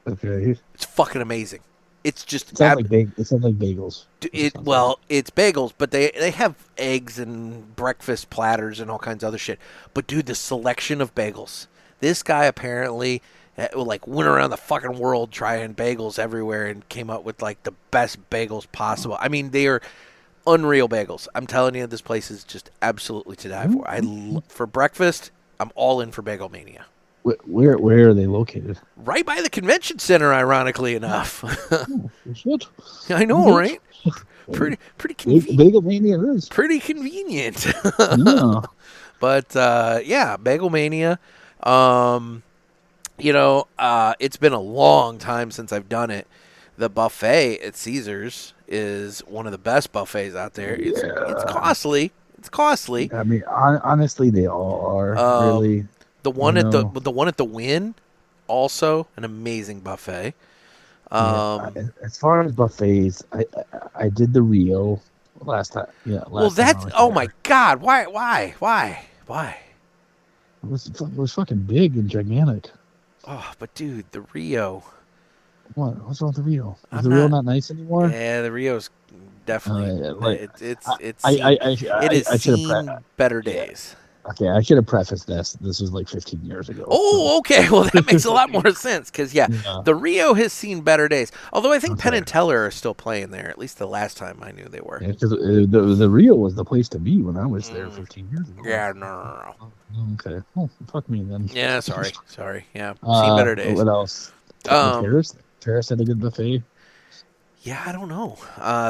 Okay. It's fucking amazing. It's just It sounds like bagels. it's bagels, but they have eggs and breakfast platters and all kinds of other shit. But dude, the selection of bagels. This guy apparently went around the fucking world trying bagels everywhere and came up with like the best bagels possible. I mean, they are unreal bagels. I'm telling you, this place is just absolutely to die for. For breakfast, I'm all in for Bagel Mania. Where are they located? Right by the convention center, ironically enough. Oh, shit. I know, right? Pretty convenient. Bagel Mania it is. Pretty convenient. Yeah. But Bagel Mania. It's been a long time since I've done it. The buffet at Caesars is one of the best buffets out there. It's costly. It's costly. I mean, honestly, they all are really. The one at the Wynn, also an amazing buffet. As far as buffets, I did the Rio last time. Yeah. My God! Why? It was fucking big and gigantic. Oh, but dude, the Rio. What's wrong with the Rio? Is the Rio not nice anymore? Yeah, the Rio's definitely. I should have seen better days. Okay, I should have prefaced this. This was like 15 years ago. Oh, okay. Well, that makes a lot more sense because, the Rio has seen better days. Although I think Penn and Teller are still playing there, at least the last time I knew they were. Yeah, because the Rio was the place to be when I was there 15 years ago. Yeah, no. Okay. Oh, fuck me then. Yeah, sorry. Yeah, seen better days. What else? Paris had a good buffet. Yeah, I don't know.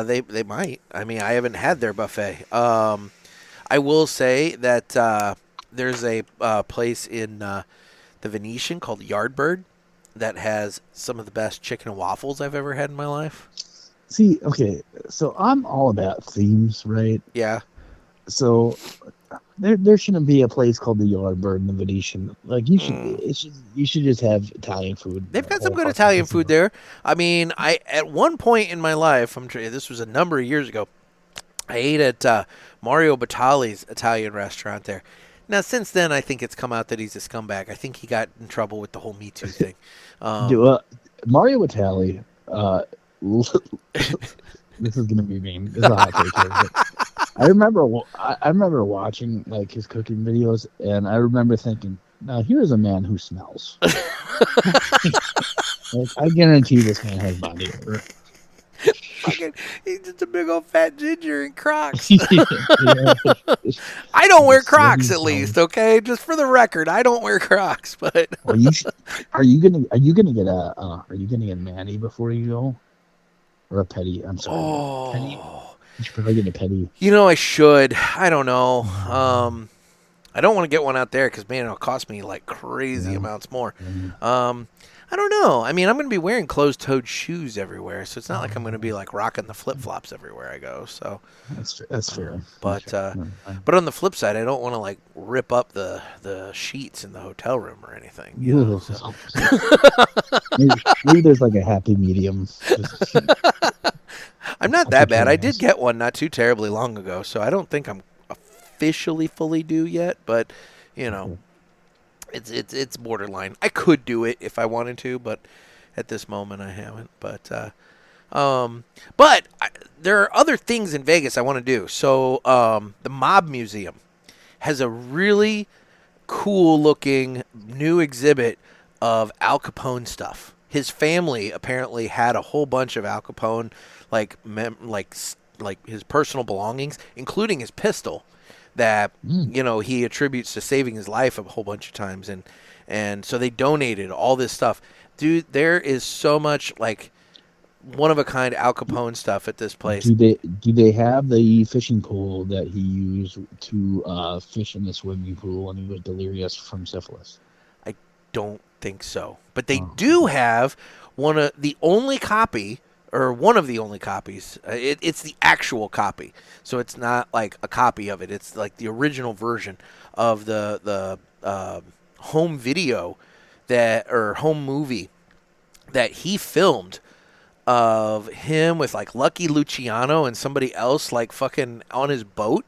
They might. I mean, I haven't had their buffet. I will say that there's a place in the Venetian called Yardbird that has some of the best chicken and waffles I've ever had in my life. See, okay, so I'm all about themes, right? Yeah. So there shouldn't be a place called the Yardbird in the Venetian. Like you should just have Italian food. They've got some good Italian food there. I mean, at one point in my life, this was a number of years ago, I ate at Mario Batali's Italian restaurant there. Now, since then, I think it's come out that he's a scumbag. I think he got in trouble with the whole Me Too thing. Mario Batali, this is going to be mean. This is a hot take here, but I remember watching like his cooking videos, and I remember thinking, now here's a man who smells. Like, I guarantee this man has body odor. He's just a big old fat ginger in Crocs. Yeah. I don't wear Crocs, at least, okay? Just for the record, I don't wear Crocs, but Well, are you gonna get Manny before you go, or a Petty? I'm sorry, Penny. You should probably get a petty. I should. I don't know. I don't want to get one out there because, man, it'll cost me like crazy amounts more. I don't know. I mean, I'm going to be wearing closed-toed shoes everywhere, so it's not like I'm going to be like rocking the flip-flops everywhere I go. So that's fair. But on the flip side, I don't want to like rip up the sheets in the hotel room or anything. So. Maybe there's like a happy medium. I'm not that bad. I did get one not too terribly long ago, so I don't think I'm officially fully due yet. But it's borderline. I could do it if I wanted to, but at this moment I haven't. But there are other things in Vegas I want to do. So the Mob Museum has a really cool looking new exhibit of Al Capone stuff. His family apparently had a whole bunch of Al Capone like his personal belongings, including his pistol that he attributes to saving his life a whole bunch of times, and so they donated all this stuff. Dude, there is so much like one of a kind Al Capone stuff at this place. Do they have the fishing pole that he used to fish in the swimming pool when he was delirious from syphilis? I don't think so, but they do have one of the only copies. It's the actual copy, so it's not like a copy of it. It's like the original version of the home video home movie that he filmed of him with like Lucky Luciano and somebody else like fucking on his boat.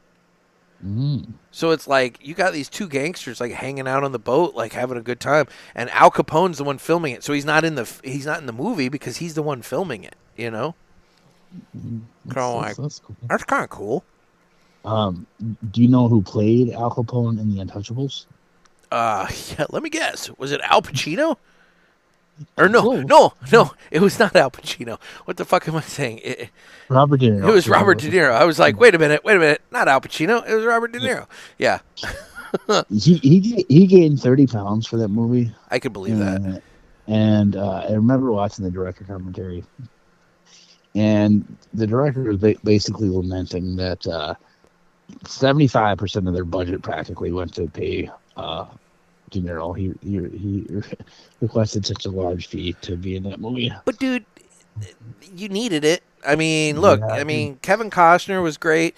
So it's like you got these two gangsters like hanging out on the boat, like having a good time, and Al Capone's the one filming it. So he's not in the movie because he's the one filming it. That's cool. That's kind of cool. Do you know who played Al Capone in The Untouchables? Yeah. Let me guess. Was it Al Pacino? Or no, it was not Al Pacino. What the fuck am I saying? Robert De Niro. It was Robert De Niro. I was like, wait a minute, not Al Pacino. It was Robert De Niro. Yeah. he gained 30 pounds for that movie. I could believe that. And I remember watching the director commentary, and the director was basically lamenting that 75% of their budget practically went to pay De Niro. He requested such a large fee to be in that movie. But dude, you needed it. I mean, look. I mean, Kevin Costner was great.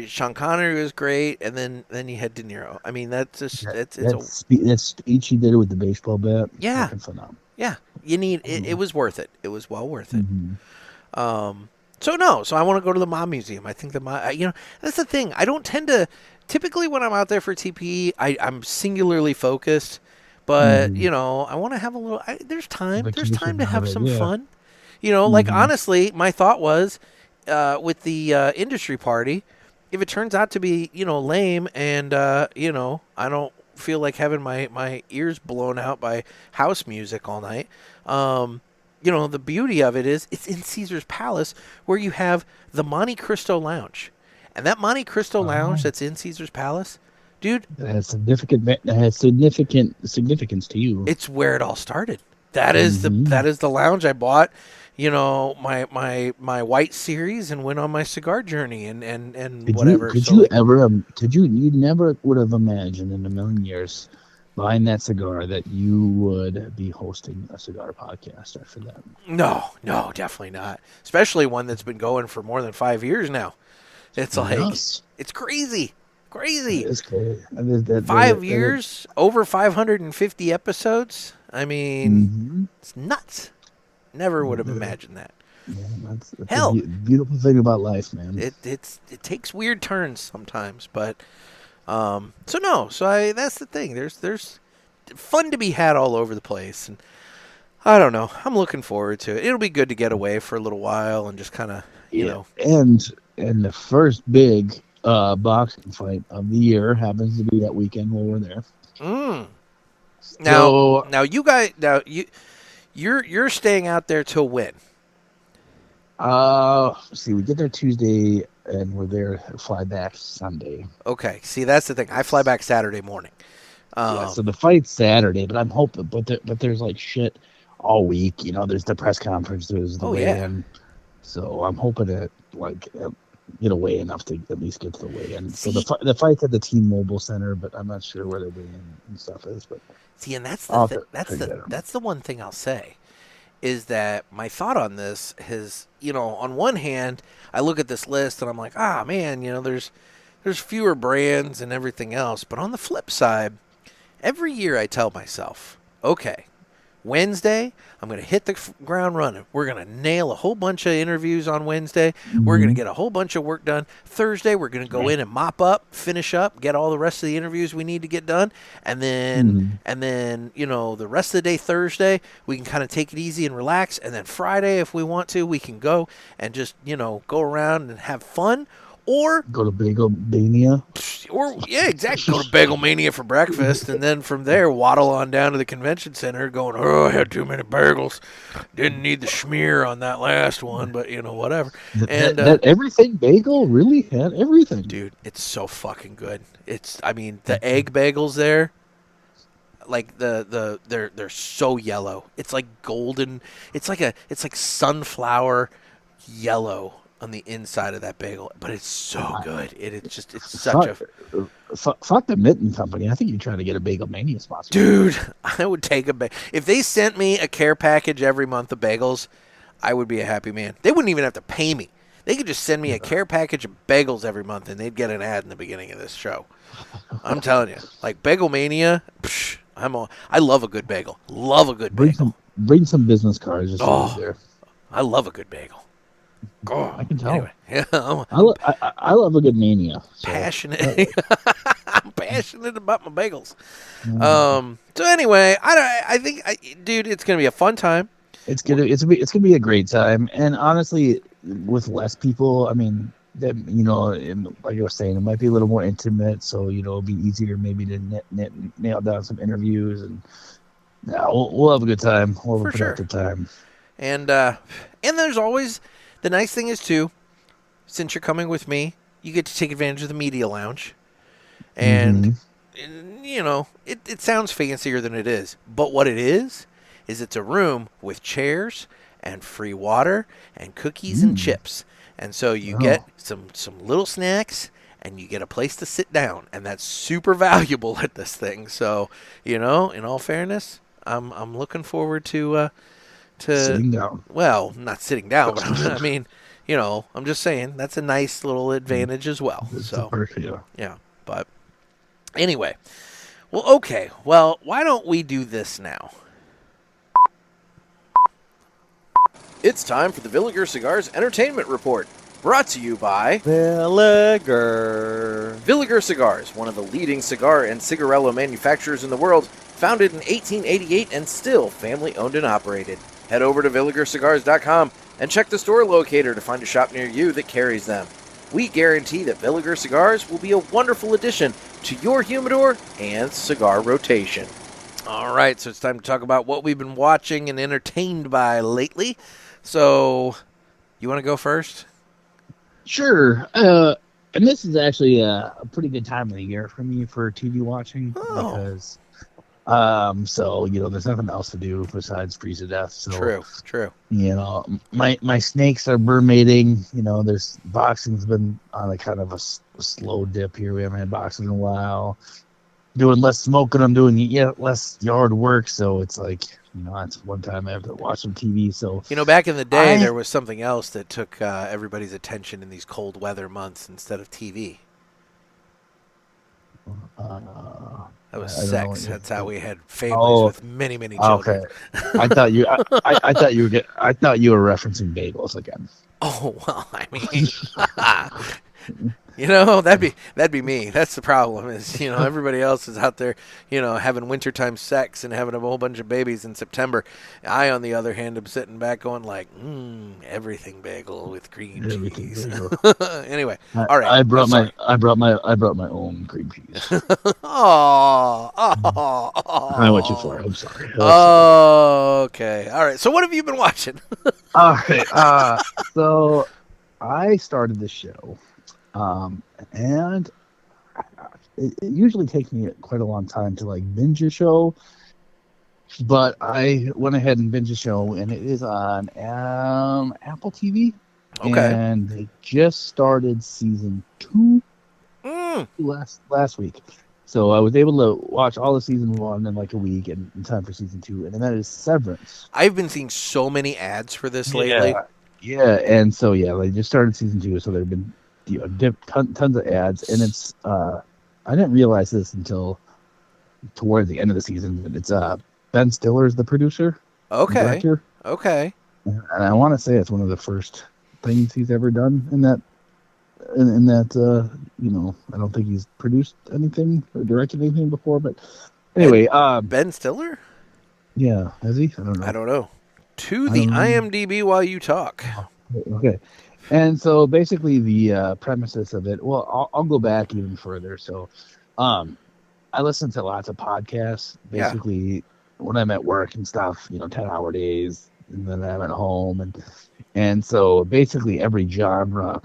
Sean Connery was great, and then you had De Niro. I mean, that's just that speech he did with the baseball bat. Yeah, phenomenal. Yeah, you need it. It was worth it. It was well worth it. So I want to go to the Mob Museum. I think that's the thing. I don't tend to. Typically, when I'm out there for TPE, I'm singularly focused. But I want to have a little. There's time. There's time to have some fun. Like honestly, my thought was with the industry party, if it turns out to be lame and I don't feel like having my ears blown out by house music all night. The beauty of it is it's in Caesar's Palace where you have the Monte Cristo Lounge. And that Monte Cristo Lounge that's in Caesar's Palace, dude, it has significant significance to you. It's where it all started. That is the lounge I bought, my white series and went on my cigar journey and whatever. You never would have imagined in a million years buying that cigar that you would be hosting a cigar podcast after that. No, definitely not. Especially one that's been going for more than 5 years now. It's like, it's crazy. Crazy. It's crazy. 5 years, over 550 episodes. I mean, it's nuts. Never would have imagined that. Yeah, that's hell, a beautiful thing about life, man. It takes weird turns sometimes, but that's the thing. There's fun to be had all over the place, and I don't know. I'm looking forward to it. It'll be good to get away for a little while and just kind of And the first big boxing fight of the year happens to be that weekend while we're there. Now you guys, you're staying out there till when? See, we get there Tuesday and we're there, fly back Sunday. Okay, see, that's the thing. I fly back Saturday morning. So the fight's Saturday, but I'm hoping, but there's like shit all week. There's the press conference, there's the weigh-in. So I'm hoping to get away enough to at least get to the weigh-in. So See, the fight's at the T-Mobile Center, but I'm not sure where the weigh-in and stuff is. But and that's I'll the have to figure that out. that's the one thing I'll say is that my thought on this is, on one hand, I look at this list and I'm like, man, there's fewer brands and everything else. But on the flip side, every year I tell myself, okay, Wednesday, I'm going to hit the ground running. We're going to nail a whole bunch of interviews on Wednesday. We're going to get a whole bunch of work done. Thursday, we're going to go in and mop up, finish up, get all the rest of the interviews we need to get done. And then, the rest of the day, Thursday, we can kind of take it easy and relax. And then Friday, if we want to, we can go and just, go around and have fun. Or go to Bagel Mania. Exactly. Go to Bagel Mania for breakfast, and then from there waddle on down to the convention center going, I had too many bagels. Didn't need the schmear on that last one, but, whatever. And that everything bagel really had everything. Dude, it's so fucking good. The egg bagels there, like they're so yellow. It's like golden. It's like sunflower yellow on the inside of that bagel, but it's so good. It's such fuck the Mitten Company. I think you're trying to get a Bagel Mania sponsor. Dude, I would take if they sent me a care package every month of bagels, I would be a happy man. They wouldn't even have to pay me. They could just send me a care package of bagels every month, and they'd get an ad in the beginning of this show. I'm telling you, like Bagel Mania, I love a good bagel. Love a good bagel. Bring some business cards. There. I love a good bagel. Oh, I can tell. Anyway, yeah, I love a good mania. So. Passionate. I'm passionate about my bagels. So anyway, I think, dude, it's gonna be a fun time. It's gonna be a great time, and honestly, with less people, I mean, that like I was saying, it might be a little more intimate, so it'll be easier maybe to nail down some interviews, and we'll have a good time. We'll have a productive time. And there's always. The nice thing is, too, since you're coming with me, you get to take advantage of the media lounge. And, it sounds fancier than it is. But what it is it's a room with chairs and free water and cookies and chips. And so you get some little snacks and you get a place to sit down. And that's super valuable at this thing. So, in all fairness, I'm looking forward to sitting down. Well, not sitting down, but I mean, I'm just saying that's a nice little advantage as well. Yeah. But anyway, well, okay. Well, why don't we do this now? It's time for the Villiger Cigars Entertainment Report, brought to you by Villiger. Villiger Cigars, one of the leading cigar and cigarello manufacturers in the world, founded in 1888 and still family-owned and operated. Head over to VilligerCigars.com and check the store locator to find a shop near you that carries them. We guarantee that Villiger Cigars will be a wonderful addition to your humidor and cigar rotation. All right, so it's time to talk about what we've been watching and entertained by lately. So, you want to go first? Sure. And this is actually a pretty good time of the year for me for TV watching because... so there's nothing else to do besides freeze to death. So true. My snakes are mermaiding. There's boxing's been on a kind of a slow dip here. We haven't had boxing in a while. Doing less smoking. I'm doing less yard work. So it's like that's one time I have to watch some TV. So back in the day, there was something else that took everybody's attention in these cold weather months instead of TV. That was sex. That's how we had families with many, many children. Okay. I thought you were referencing bagels again. Oh well, I mean, that'd be me. That's the problem. Is everybody else is out there, having wintertime sex and having a whole bunch of babies in September. I, on the other hand, am sitting back going like, everything bagel with cream cheese. Anyway, all right. I brought my own cream cheese. Oh, I went too far. I'm sorry. Okay. All right. So what have you been watching? All right. So I started this show. And it usually takes me quite a long time to binge a show, but I went ahead and binge a show, and it is on Apple TV. Okay. And they just started season 2 last week. So I was able to watch all of season 1 in like a week and in time for season 2. And then that is Severance. I've been seeing so many ads for this lately. Yeah. And so, they just started season 2. So there have been tons of ads. And it's, I didn't realize this until towards the end of the season, but it's Ben Stiller's the producer. Okay. Director. Okay. And I want to say it's one of the first things he's ever done in that. In that, I don't think he's produced anything or directed anything before. But anyway, Ben Stiller? Yeah, has he? I don't know. To the IMDb while you talk. Okay. And so basically the premises of it, well, I'll go back even further. So I listen to lots of podcasts, basically when I'm at work and stuff, 10-hour days, and then I'm at home. And so basically every genre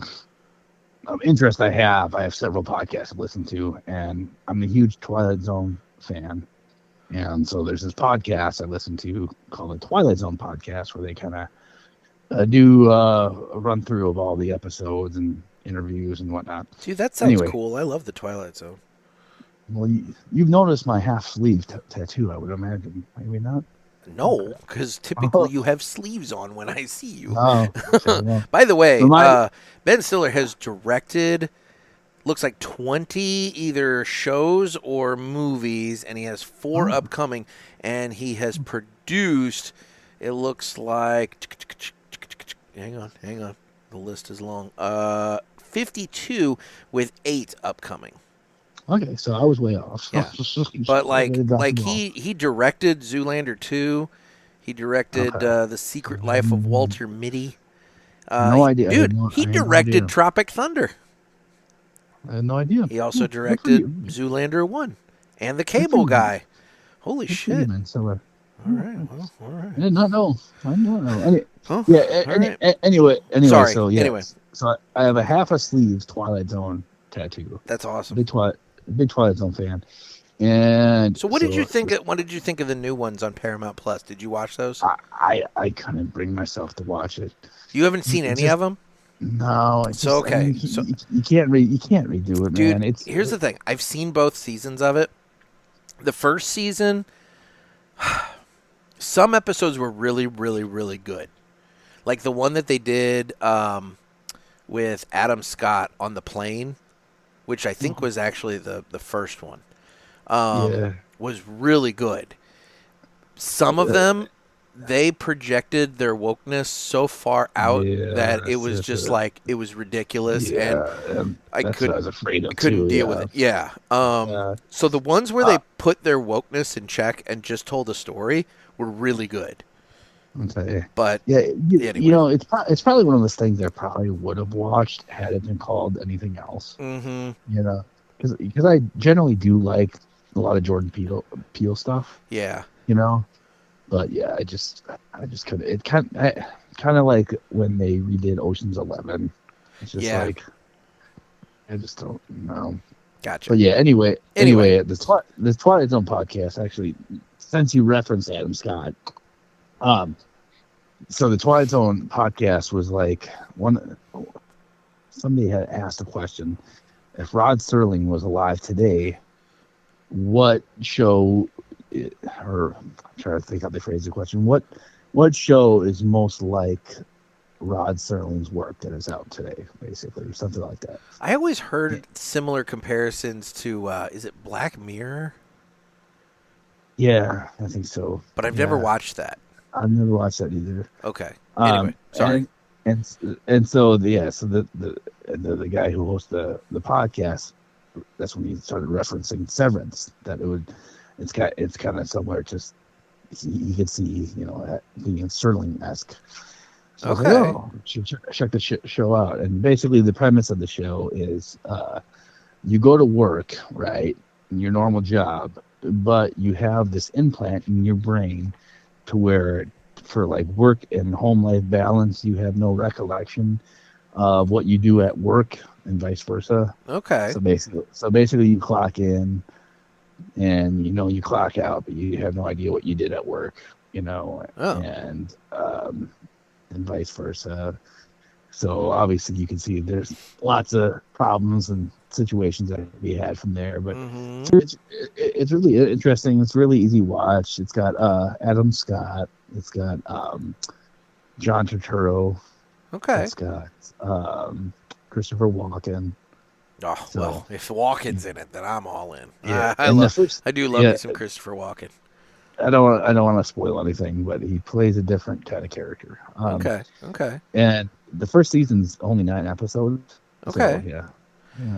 of interest I have several podcasts to listen to, and I'm a huge Twilight Zone fan. And so there's this podcast I listen to called the Twilight Zone Podcast, where they kind of do a run through of all the episodes and interviews and whatnot. Dude, that sounds cool. I love the Twilight Zone. Well, you've noticed my half sleeve tattoo, I would imagine. Maybe not? No, because typically you have sleeves on when I see you. Oh, okay, By the way, so Ben Stiller has directed, looks like 20 either shows or movies, and he has 4 upcoming, and he has produced, it looks like, hang on, the list is long, 52 with 8 upcoming. Okay, so I was way off. Yeah. But he directed Zoolander 2. He directed The Secret Life of Walter Mitty. No idea. Dude, he directed Tropic Thunder. I had no idea. He also directed Zoolander 1 and The Cable Guy. Holy shit. All right. I did not know. Right. Anyway. Sorry. So, yeah. Anyway. So I have a half a sleeves Twilight Zone tattoo. That's awesome. Big Twilight Zone fan. And so what did you think of the new ones on Paramount Plus? Did you watch those? I couldn't bring myself to watch it. You haven't seen any of them? No. So okay. You can't redo it, dude, man. Here's the thing. I've seen both seasons of it. The first season, some episodes were really, really, really good. Like the one that they did with Adam Scott on the plane, which I think was actually the first one, was really good. Some of them, they projected their wokeness so far out that it was just like, it was ridiculous, and I couldn't deal with it. Yeah. So the ones where they put their wokeness in check and just told a story were really good. But anyway. it's probably one of those things I probably would have watched had it been called anything else. Mm-hmm. Because I generally do like a lot of Jordan Peele stuff. Yeah. But yeah, I just couldn't. It kind of like when they redid Ocean's 11. It's just like I just don't know. Gotcha. But yeah, anyway, the Twilight Zone podcast, actually, since you referenced Adam Scott, so the Twilight Zone podcast was like somebody had asked a question: if Rod Serling was alive today, what show? Or I'm trying to think how they phrase the question. What show is most like Rod Serling's work that is out today, basically, or something like that? I always heard similar comparisons to is it Black Mirror? Yeah, I think so. But I've never watched that. I've never watched that either. Okay. Anyway, sorry. And so the guy who hosts the podcast, that's when he started referencing Severance. That it's kind of somewhere just you could see, being Sterling-esque. So okay. I was like, check the show out. And basically the premise of the show is you go to work, right, in your normal job, but you have this implant in your brain to where for like work and home life balance, you have no recollection of what you do at work and vice versa. Okay. So basically you clock in and you clock out, but you have no idea what you did at work, and vice versa. So obviously you can see there's lots of problems and situations that we had from there. But it's really interesting. It's really easy watch. It's got Adam Scott. It's got John Turturro. Okay. It's got Christopher Walken. Oh, So, well, if Walken's in it, then I'm all in. Yeah, I do love me some Christopher Walken. I don't want to spoil anything, but he plays a different kind of character. Okay. And the first season's only 9 episodes. Okay. So, yeah,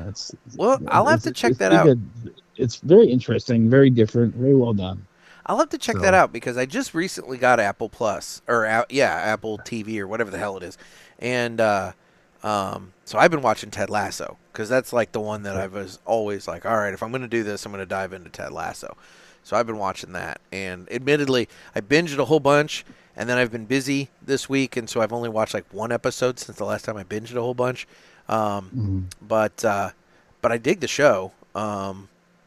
it's I'll have to check that out. Good. It's very interesting, very different, very well done. I'll have to check that out because I just recently got Apple Plus or Apple TV or whatever the hell it is, and so I've been watching Ted Lasso because that's like the one that I was always like, all right, if I'm going to do this, I'm going to dive into Ted Lasso. So I've been watching that, and admittedly, I binged a whole bunch, and then I've been busy this week, and so I've only watched like one episode since the last time I binged a whole bunch. But I dig the show.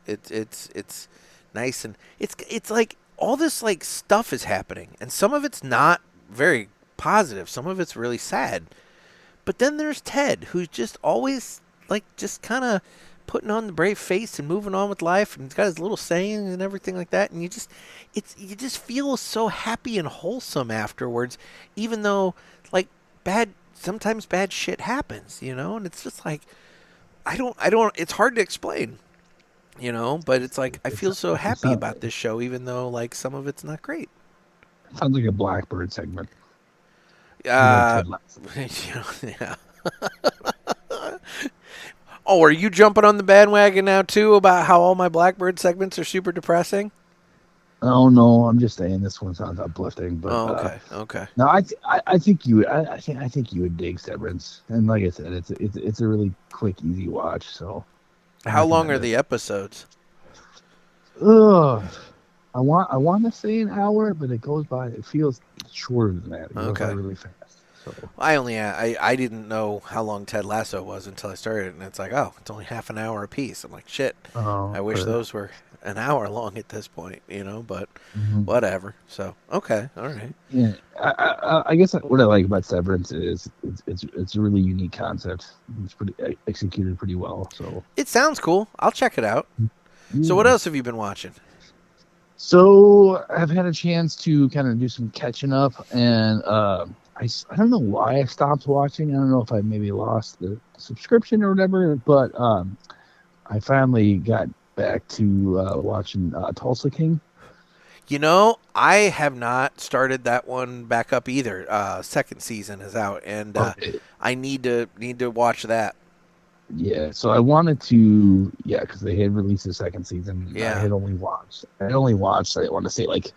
It's nice, and it's like all this like stuff is happening, and some of it's not very positive. Some of it's really sad. But then there's Ted, who's just always like just kind of putting on the brave face and moving on with life, and he's got his little sayings and everything like that, and you just feel so happy and wholesome afterwards, even though like sometimes bad shit happens, and it's just like I don't it's hard to explain, but it's like I feel so happy about this show, even though like some of it's not great. Sounds like a Blackbird segment. Yeah. Oh, are you jumping on the bandwagon now too about how all my Blackbird segments are super depressing? Oh no, I'm just saying this one sounds uplifting. But okay. No, I think you would dig Severance, and like I said, it's a really quick, easy watch. So, how long are the episodes? I want to say an hour, but it goes by. It feels shorter than that. It goes by really fast. So. I didn't know how long Ted Lasso was until I started, and it's like, oh, it's only half an hour a piece. I'm like, shit. I wish those were an hour long at this point, but whatever. So, okay, all right. Yeah, I guess what I like about Severance is it's a really unique concept. It's pretty executed pretty well. So it sounds cool. I'll check it out. Yeah. So what else have you been watching? So I've had a chance to kind of do some catching up, and I don't know why I stopped watching. I don't know if I maybe lost the subscription or whatever, but I finally got back to watching Tulsa King. I have not started that one back up either. Second season is out, and I need to watch that. Yeah, so I wanted to, because they had released the second season. Yeah. I only watched, I want to say like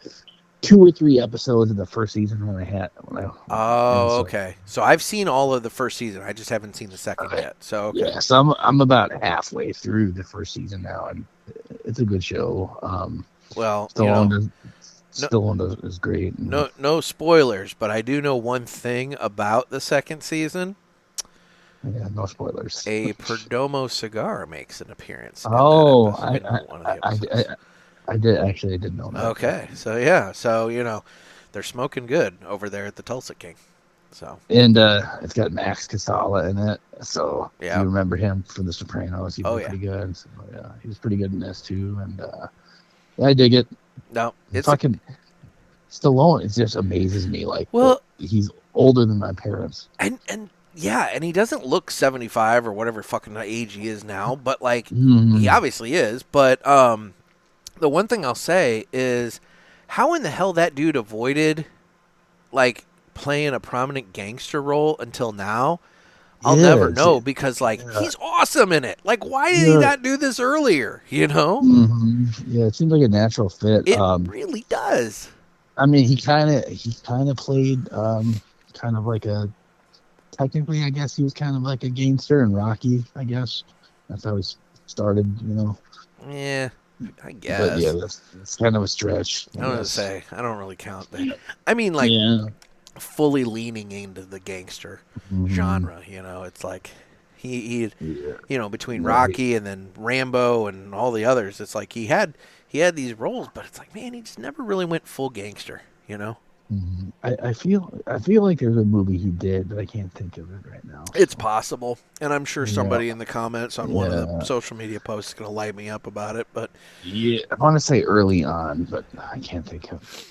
2 or 3 episodes of the first season Okay. So I've seen all of the first season. I just haven't seen the second yet. So okay. Yeah, so I'm about halfway through the first season now, and it's a good show. Stallone is great. No spoilers, but I do know one thing about the second season. Yeah, no spoilers. A Perdomo cigar makes an appearance. Oh, I didn't know that. Okay, so they're smoking good over there at the Tulsa King. So and it's got Max Casala in it. So yeah, you remember him from The Sopranos? He was pretty good. So, he was pretty good in this too, and I dig it. No, it's fucking Stallone. It just amazes me. Like, he's older than my parents, and he doesn't look 75 or whatever fucking age he is now, but like he obviously is. But the one thing I'll say is how in the hell that dude avoided like playing a prominent gangster role until now, I'll never know, because like he's awesome in it. Like, why did he not do this earlier? Yeah, it seems like a natural fit. It really does. I mean, he kind of played kind of like a, technically I guess he was kind of like a gangster in Rocky. I guess that's how he started. Yeah, I guess. But yeah, that's kind of a stretch. I was gonna say, I don't really count that. I mean, like fully leaning into the gangster genre. It's like he between Rocky and then Rambo and all the others, it's like he had these roles, but it's like, man, he just never really went full gangster. I feel like there's a movie he did, but I can't think of it right now. It's possible, and I'm sure Yeah, somebody in the comments on one of the yeah, social media posts is going to light me up about it. But yeah. I want to say early on, but I can't think of it.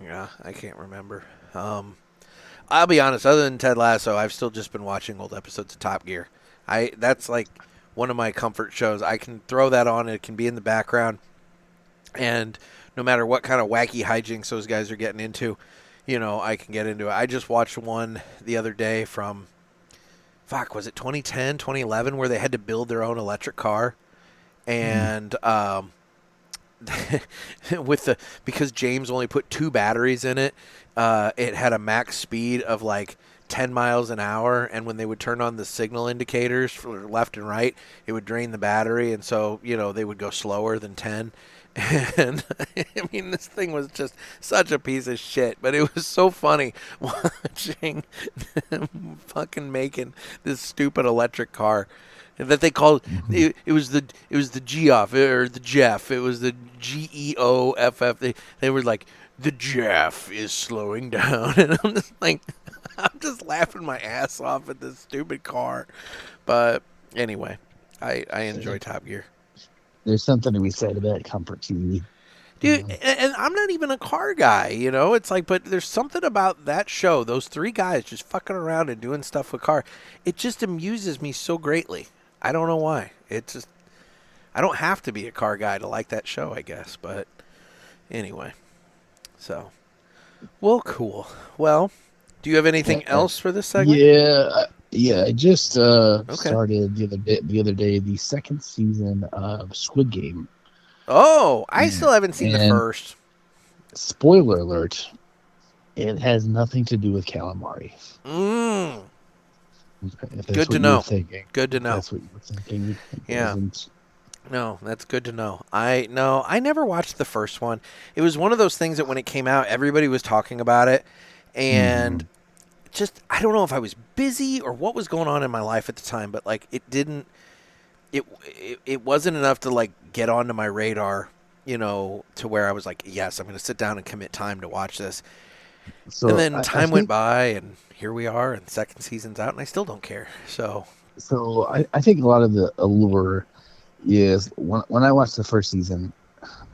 yeah, I can't remember. I'll be honest. Other than Ted Lasso, I've still just been watching old episodes of Top Gear. That's like one of my comfort shows. I can throw that on; it can be in the background, and no matter what kind of wacky hijinks those guys are getting into, I can get into it. I just watched one the other day from, was it 2010, 2011, where they had to build their own electric car, and because James only put 2 batteries in it, it had a max speed of like 10 miles an hour, and when they would turn on the signal indicators for left and right, it would drain the battery, and so they would go slower than 10. And I mean, this thing was just such a piece of shit, but it was so funny watching them fucking making this stupid electric car that they called it was the Geoff or the Jeff. It was the GEOFF. They were like, the Jeff is slowing down, and I'm just like, I'm just laughing my ass off at this stupid car. But anyway, I enjoy Top Gear. There's something to be said about comfort TV. Dude, and I'm not even a car guy, It's like, but there's something about that show, those 3 guys just fucking around and doing stuff with car. It just amuses me so greatly. I don't know why. I don't have to be a car guy to like that show, I guess. But anyway, so, well, cool. Well, do you have anything else for this segment? Yeah. I just started the other day the second season of Squid Game. Oh, I still haven't seen the first. Spoiler alert: it has nothing to do with calamari. Good to know. Good to know. That's what you were thinking. Yeah. No, that's good to know. I never watched the first one. It was one of those things that when it came out, everybody was talking about it, and just I don't know if I was busy or what was going on in my life at the time, but like it wasn't enough to like get onto my radar, to where I was like, yes, I'm going to sit down and commit time to watch this. So and then time went by, and here we are, and the second season's out, and I still don't care. So I think a lot of the allure is when I watched the first season,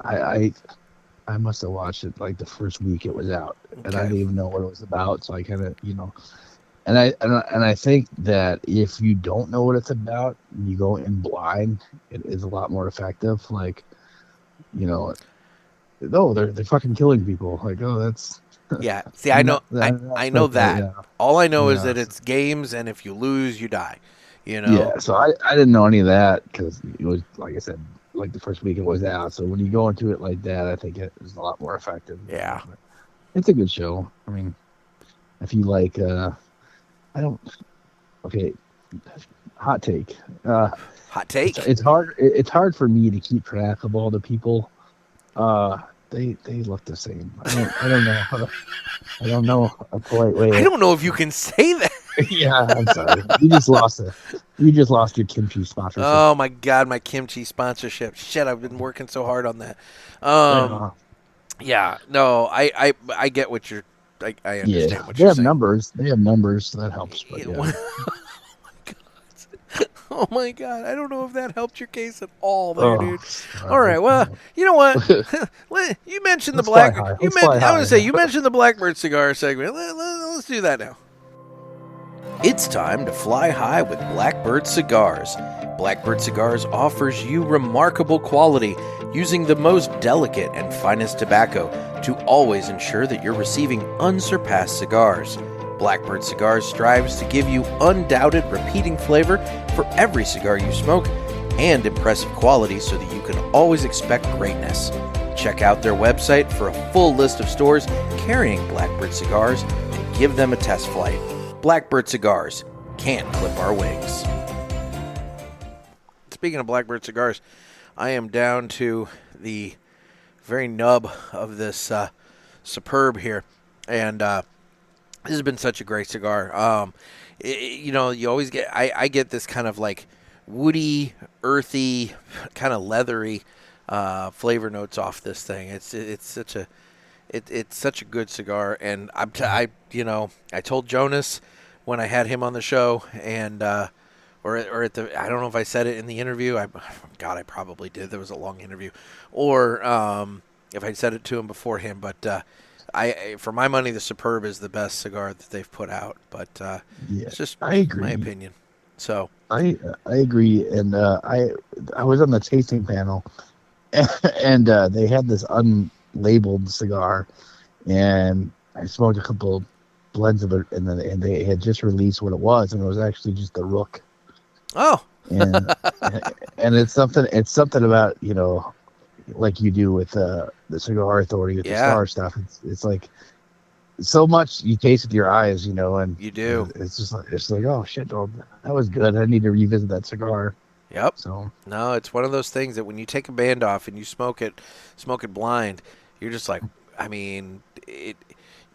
I must have watched it like the first week it was out, and I didn't even know what it was about. So I kind of, and I think that if you don't know what it's about, you go in blind, it is a lot more effective. Like, they're fucking killing people. Like, that's. Yeah. See, I know that. Yeah. All I know is that it's games, and if you lose, you die. Yeah. So I didn't know any of that because it was, like I said, like the first week it was out. So when you go into it like that, I think it is a lot more effective. Yeah. But it's a good show. I mean, if you like, hot take. Hot take. It's hard. It's hard for me to keep track of all the people. They look the same. I don't know. I don't know a polite way. I don't know if you can say that. Yeah, I'm sorry. You just lost your kimchi sponsorship. Oh my god, my kimchi sponsorship. Shit, I've been working so hard on that. Yeah, no, I get what you're. I understand what you're saying. They have numbers, so that helps. But yeah. Oh my god, I don't know if that helped your case at all, there, dude. All right, well, you know what? You mentioned the Blackbird. You mentioned the Blackbird cigar segment. Let's do that now. It's time to fly high with Blackbird Cigars. Blackbird Cigars offers you remarkable quality using the most delicate and finest tobacco to always ensure that you're receiving unsurpassed cigars. Blackbird Cigars strives to give you undoubted repeating flavor for every cigar you smoke and impressive quality so that you can always expect greatness. Check out their website for a full list of stores carrying Blackbird Cigars and give them a test flight. Blackbird Cigars can't clip our wings. Speaking of Blackbird Cigars, I am down to the very nub of this Superb here, and this has been such a great cigar. You always get I get this kind of like woody, earthy, kind of leathery flavor notes off this thing. It's It's such a good cigar, and I told Jonas when I had him on the show, and or at the, I don't know if I said it in the interview. God, I probably did. There was a long interview, or if I said it to him beforehand. But for my money, the Superb is the best cigar that they've put out. But it's just I agree. my opinion. So I agree, and I was on the tasting panel, and they had this unlabeled cigar, and I smoked a couple blends of it, and they had just released what it was, and it was actually just the Rook. oh And it's something about, like you do with the Cigar Authority with the Star stuff. It's like so much you taste with your eyes, and you do. It's like oh shit, dog, that was good. I need to revisit that cigar. Yep. So no, it's one of those things that when you take a band off and you smoke it blind, you're just like, I mean,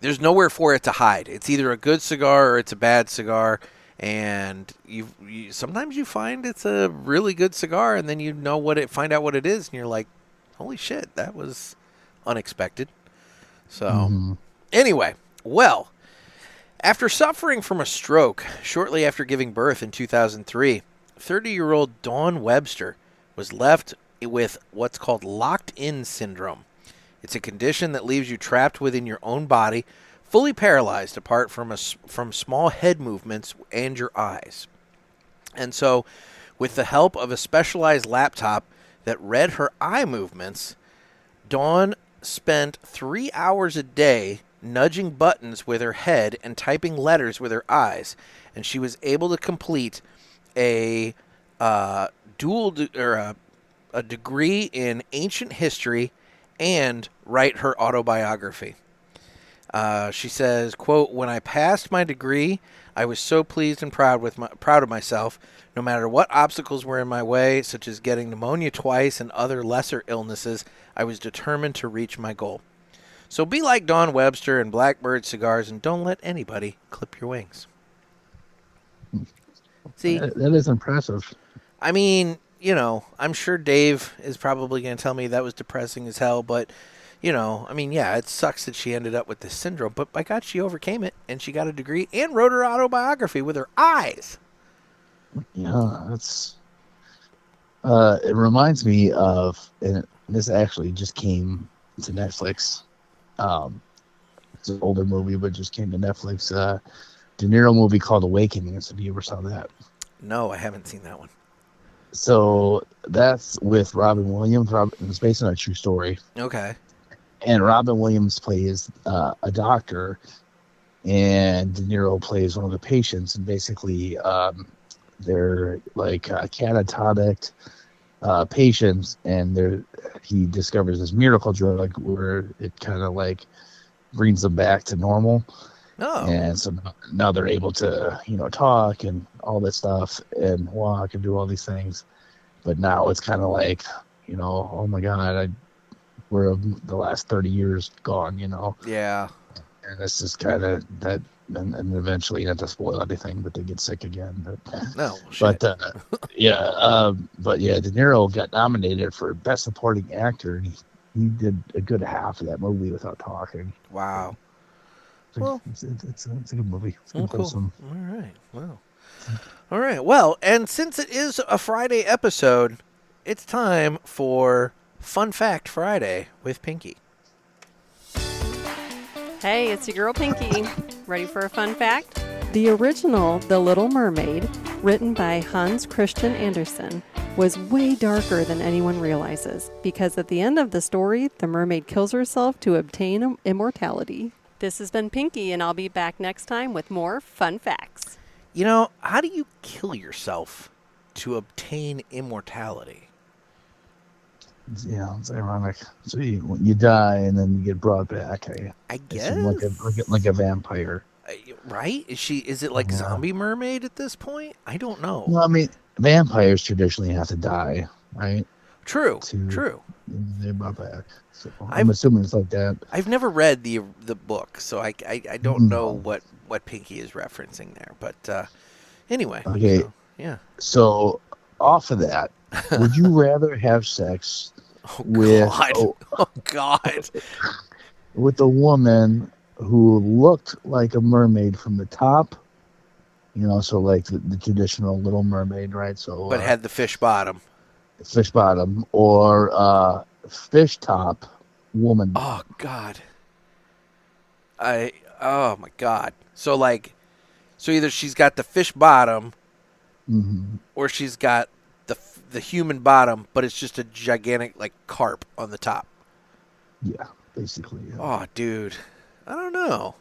there's nowhere for it to hide. It's either a good cigar or it's a bad cigar, and you sometimes you find it's a really good cigar, and then find out what it is, and you're like, holy shit, that was unexpected. So anyway, well, after suffering from a stroke shortly after giving birth in 2003, 30-year-old Dawn Webster was left with what's called locked-in syndrome. It's a condition that leaves you trapped within your own body, fully paralyzed apart from small head movements and your eyes. And so, with the help of a specialized laptop that read her eye movements, Dawn spent 3 hours a day nudging buttons with her head and typing letters with her eyes, and she was able to complete a degree in ancient history and write her autobiography. She says, quote, "When I passed my degree, I was so pleased and proud of myself. No matter what obstacles were in my way, such as getting pneumonia twice and other lesser illnesses, I was determined to reach my goal." So be like Dawn Webster and Blackbird Cigars, and don't let anybody clip your wings. See, that is impressive. I mean, I'm sure Dave is probably going to tell me that was depressing as hell, but, it sucks that she ended up with this syndrome, but by God, she overcame it, and she got a degree and wrote her autobiography with her eyes. Yeah, that's. It reminds me of, and this actually just came to Netflix. It's an older movie, but just came to Netflix. De Niro movie called Awakening. Have you ever saw that? No, I haven't seen that one. So that's with Robin Williams. It's based on a true story. Okay. And Robin Williams plays a doctor, and De Niro plays one of the patients. And basically, they're like catatonic patients, and he discovers this miracle drug where it kind of like brings them back to normal. Oh. And so now they're able to, talk and all that stuff and walk and do all these things. But now it's kind of like, oh my God, we're the last 30 years gone, Yeah. And this is kind of that. And eventually, not to spoil anything, but they get sick again. But, no, shit. But De Niro got nominated for Best Supporting Actor, and he did a good half of that movie without talking. Wow. It's a good movie. It's good. Cool. All right. Well. All right. Well, and since it is a Friday episode, it's time for Fun Fact Friday with Pinky. Hey, it's your girl Pinky. Ready for a fun fact? The original The Little Mermaid, written by Hans Christian Andersen, was way darker than anyone realizes, because at the end of the story, the mermaid kills herself to obtain immortality. This has been Pinky, and I'll be back next time with more fun facts. How do you kill yourself to obtain immortality? Yeah, it's ironic. So you die and then you get brought back. I guess like a vampire. Right? Is it like Zombie Mermaid at this point? I don't know. Well, I mean, vampires traditionally have to die, right? True. They're brought back. So I'm assuming it's like that. I've never read the book, so I don't know what Pinky is referencing there. But anyway. Okay. So, yeah. So off of that, would you rather have sex with? Oh God. with a woman who looked like a mermaid from the top, so like the traditional Little Mermaid, right? So But had the fish bottom. fish bottom or fish top woman Oh bottom. God. Oh my God. So either she's got the fish bottom, Mm-hmm. or she's got the human bottom, but it's just a gigantic like carp on the top. Yeah, basically. Yeah. Oh, dude, I don't know.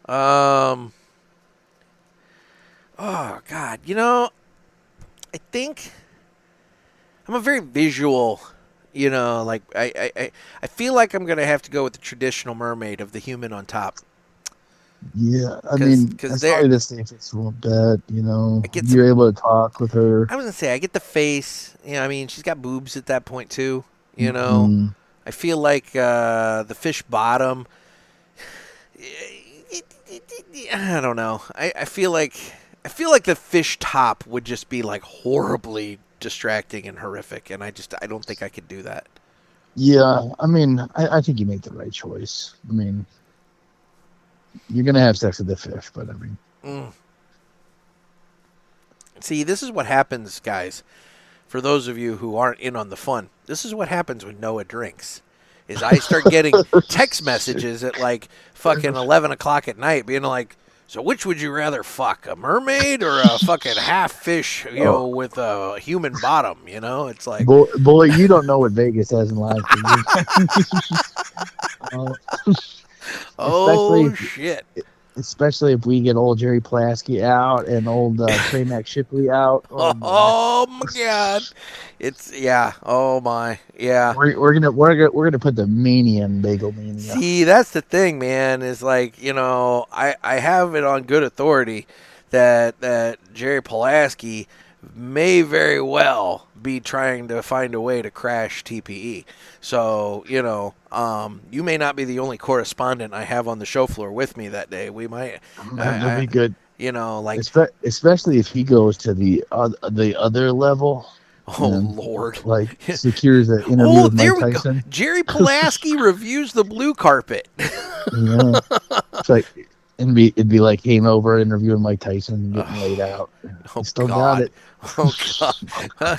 Oh God, I think I'm a very visual. Like I feel like I'm gonna have to go with the traditional mermaid of the human on top. Yeah, I 'Cause- mean, 'cause that's they're- probably the safest bet. I get You're able to talk with her. I was gonna say I get the face. I mean, she's got boobs at that point too. Mhm. I feel like the fish bottom. I don't know. I feel like the fish top would just be like horribly distracting and horrific, and I don't think I could do that. Yeah, I mean, I think you make the right choice. I mean, you're gonna have sex with the fish, but I mean, See, this is what happens, guys. For those of you who aren't in on the fun, this is what happens when Noah drinks. Is I start getting text messages at like fucking 11 o'clock at night being like, so which would you rather fuck, a mermaid or a fucking half fish, with a human bottom, It's like... boy, you don't know what Vegas has in life for you. Oh, shit. Especially if we get old Jerry Pulaski out and old Trey Mac Shipley out. Oh my God! Oh my, yeah. We're gonna put the mania in Bagel Mania. See, that's the thing, man. Is like I have it on good authority that Jerry Pulaski may very well be trying to find a way to crash TPE. So you may not be the only correspondent I have on the show floor with me that day. We might. That'd be good. Like especially if he goes to the other level. Oh, Lord. Like secures an interview with Mike Tyson. Go. Jerry Pulaski reviews the blue carpet. Yeah. It's like it'd be like came over interviewing Mike Tyson and getting laid out. Oh, Still God. got it. Oh, God.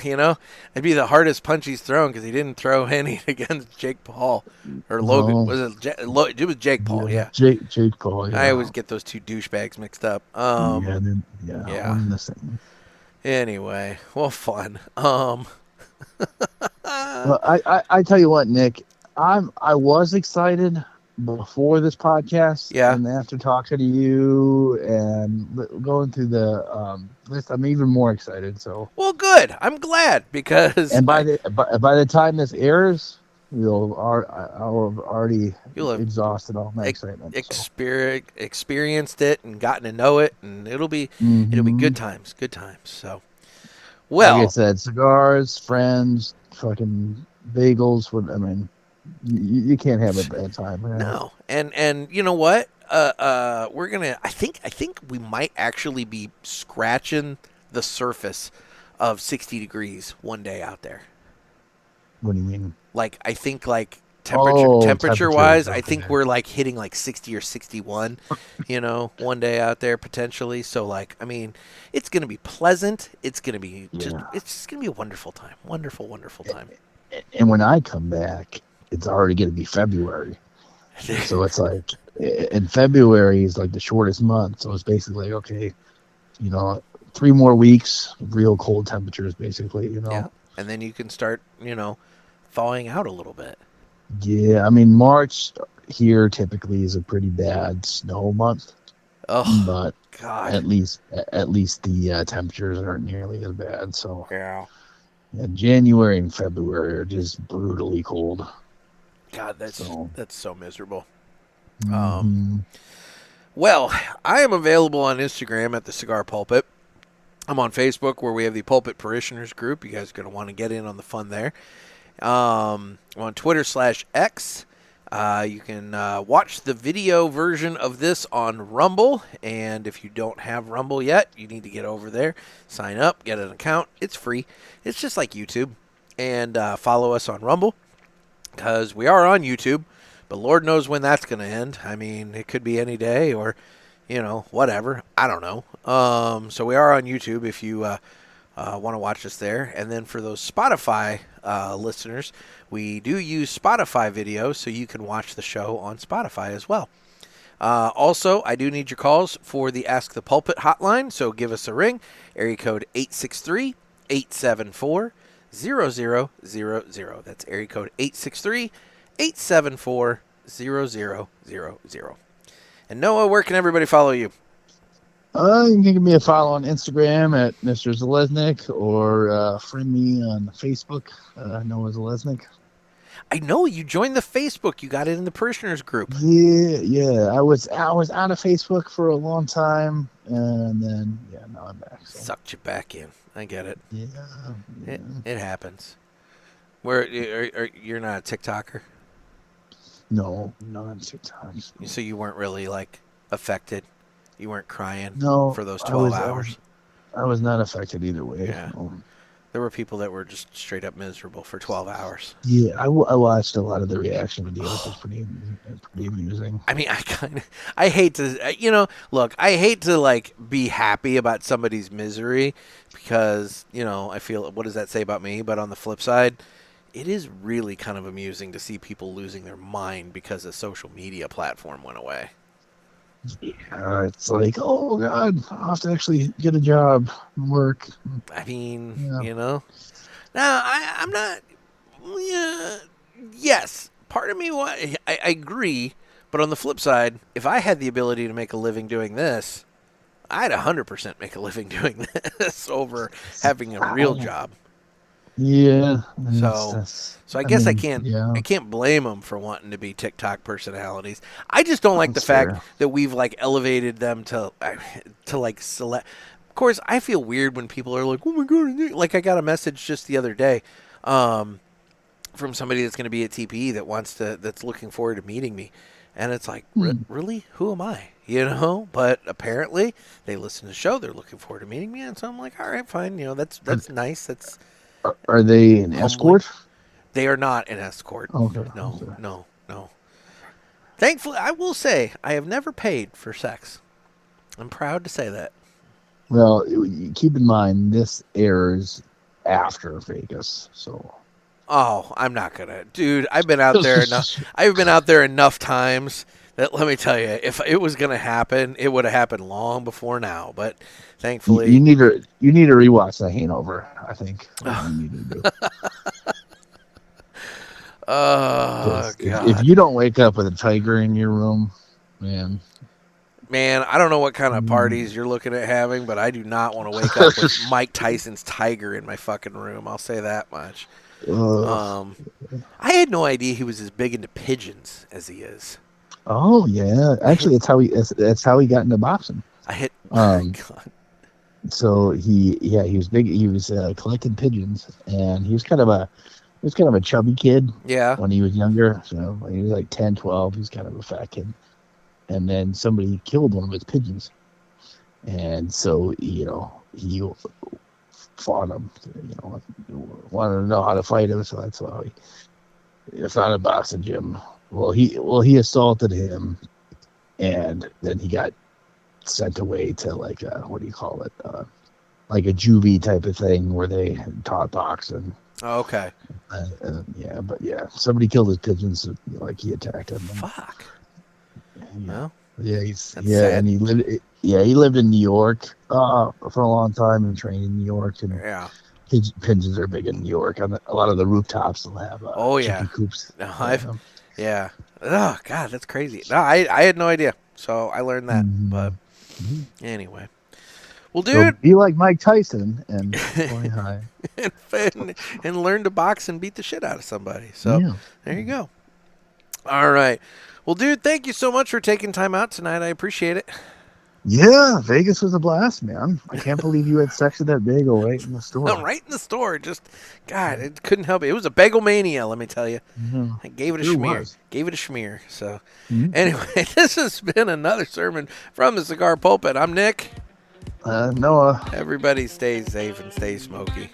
Well, it'd be the hardest punch he's thrown because he didn't throw any against Jake Paul or Logan. No. Was it was Jake Paul, yeah. Jake Paul, yeah. I always get those two douchebags mixed up. Yeah. One and the same. Anyway, well, fun. Well, I tell you what, Nick, I was excited before this podcast, yeah, and after talking to you and going through the list, I'm even more excited. So, well, good. I'm glad because by the time this airs, I'll have already exhausted all my excitement. Experienced it and gotten to know it, and it'll be good times. Good times. So, well, like I said, cigars, friends, fucking bagels. You can't have a bad time. Man. No, and you know what? We're gonna. I think we might actually be scratching the surface of 60 degrees one day out there. What do you mean? Like I think temperature wise, I think we're like hitting like 60 or 61. One day out there potentially. So like, I mean, it's gonna be pleasant. It's gonna be it's just gonna be a wonderful time. Wonderful, wonderful time. And when I come back, it's already going to be February. So it's like, in February is like the shortest month. So it's basically, okay, 3 more weeks of real cold temperatures, basically, Yeah. And then you can start, thawing out a little bit. Yeah. I mean, March here typically is a pretty bad snow month. Oh, but God. At least the temperatures aren't nearly as bad. So yeah. January and February are just brutally cold. God, that's so miserable. Mm-hmm. Well, I am available on Instagram at the Cigar Pulpit. I'm on Facebook where we have the Pulpit Parishioners group. You guys are going to want to get in on the fun there. I'm on Twitter/X. You can watch the video version of this on Rumble. And if you don't have Rumble yet, you need to get over there, sign up, get an account. It's free. It's just like YouTube. And follow us on Rumble because we are on YouTube, But Lord knows when that's going to end. I mean, it could be any day or, whatever. I don't know. So we are on YouTube if you want to watch us there. And then for those Spotify listeners, we do use Spotify videos, so you can watch the show on Spotify as well. Also, I do need your calls for the Ask the Pulpit hotline, so give us a ring. Area code 863-874-0000. That's area code 863-874-0000. And Noah, where can everybody follow you? You can give me a follow on Instagram at Mr. Zalesnik, or friend me on Facebook, Noah Zalesnik. I know you joined the Facebook. You got it in the parishioners group. Yeah. I was out of Facebook for a long time, and then now I'm back. So. Sucked you back in. I get it. Yeah. It happens. Where you're not a TikToker? No, not on TikTok. So you weren't really affected. You weren't crying for those 12 hours. I was not affected either way. Yeah. There were people that were just straight up miserable for 12 hours. Yeah, I watched a lot of the reaction videos. It was pretty amusing. I mean, I hate to, look, I hate to be happy about somebody's misery because, I feel, what does that say about me? But on the flip side, it is really kind of amusing to see people losing their mind because a social media platform went away. Yeah, it's like, oh God, I'll have to actually get a job and work. I mean, Now, I'm not. Yeah, yes, part of me. I agree, but on the flip side, if I had the ability to make a living doing this, I'd 100% make a living doing this over having a real job. Yeah. So I guess I can't blame them for wanting to be TikTok personalities. I just don't like the fact that we've elevated them to select. Of course, I feel weird when people are like, "Oh my God!" I got a message just the other day from somebody that's going to be at TPE that's looking forward to meeting me, and it's like, really, who am I? But apparently they listen to the show. They're looking forward to meeting me, and so I'm like, all right, fine. That's nice. That's. Are they an escort? They are not an escort. Okay. No. Thankfully, I will say I have never paid for sex. I'm proud to say that. Well, keep in mind this airs after Vegas, so. Oh, I'm not gonna, dude. I've been out there enough. I've been out there enough times that let me tell you, if it was gonna happen, it would have happened long before now. But thankfully, you need to rewatch The Hangover. I think you need to do. Oh God! If you don't wake up with a tiger in your room, man, I don't know what kind of parties you're looking at having, but I do not want to wake up with Mike Tyson's tiger in my fucking room. I'll say that much. I had no idea he was as big into pigeons as he is. Oh yeah, actually, that's how he got into boxing. So he was big. He was collecting pigeons, and he was kind of a chubby kid. Yeah. When he was younger, so when he was like 10, 12, he was kind of a fat kid. And then somebody killed one of his pigeons, and so he fought him. Wanted to know how to fight him, so that's why he found a boxing gym. Well, he assaulted him, and then he got sent away to like a like a juvie type of thing where they taught boxing. Oh, okay. Somebody killed his pigeons. So, he attacked him. Fuck. Yeah. Well, Sad. And he lived in New York for a long time and trained in New York. And pigeons are big in New York. On a lot of the rooftops will have chicken coops. Yeah. Oh God, that's crazy. No, I had no idea. So I learned that. Mm-hmm. But anyway. Well, dude, so be like Mike Tyson and fly high. and learn to box and beat the shit out of somebody. So there you go. All right. Well, dude, thank you so much for taking time out tonight. I appreciate it. Yeah, Vegas was a blast, man. I can't believe you had sex with that bagel right in the store. Right in the store. Just, God, it couldn't help it. It was a bagel mania, let me tell you. Mm-hmm. I gave it a schmear. So, anyway, this has been another sermon from the Cigar Pulpit. I'm Nick. Noah. Everybody stay safe and stay smoky.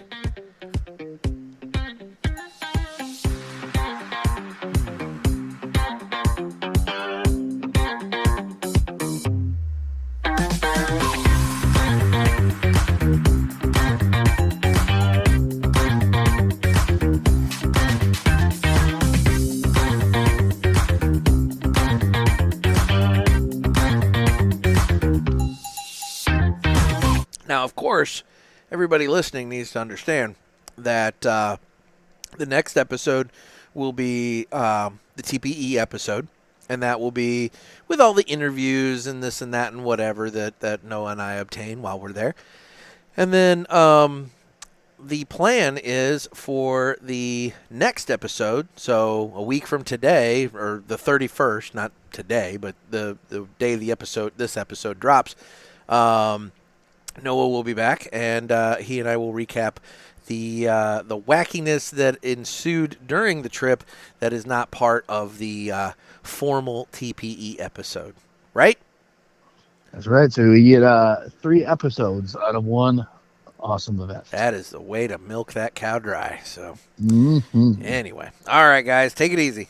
course, everybody listening needs to understand that the next episode will be the TPE episode, and that will be with all the interviews and this and that and whatever that Noah and I obtain while we're there. And then the plan is for the next episode, so a week from today, or the 31st, not today, but the day this episode drops, Noah will be back, and he and I will recap the wackiness that ensued during the trip that is not part of the formal TPE episode, right? That's right. So we get 3 episodes out of one awesome event. That is the way to milk that cow dry. So Mm-hmm. anyway, all right, guys, take it easy.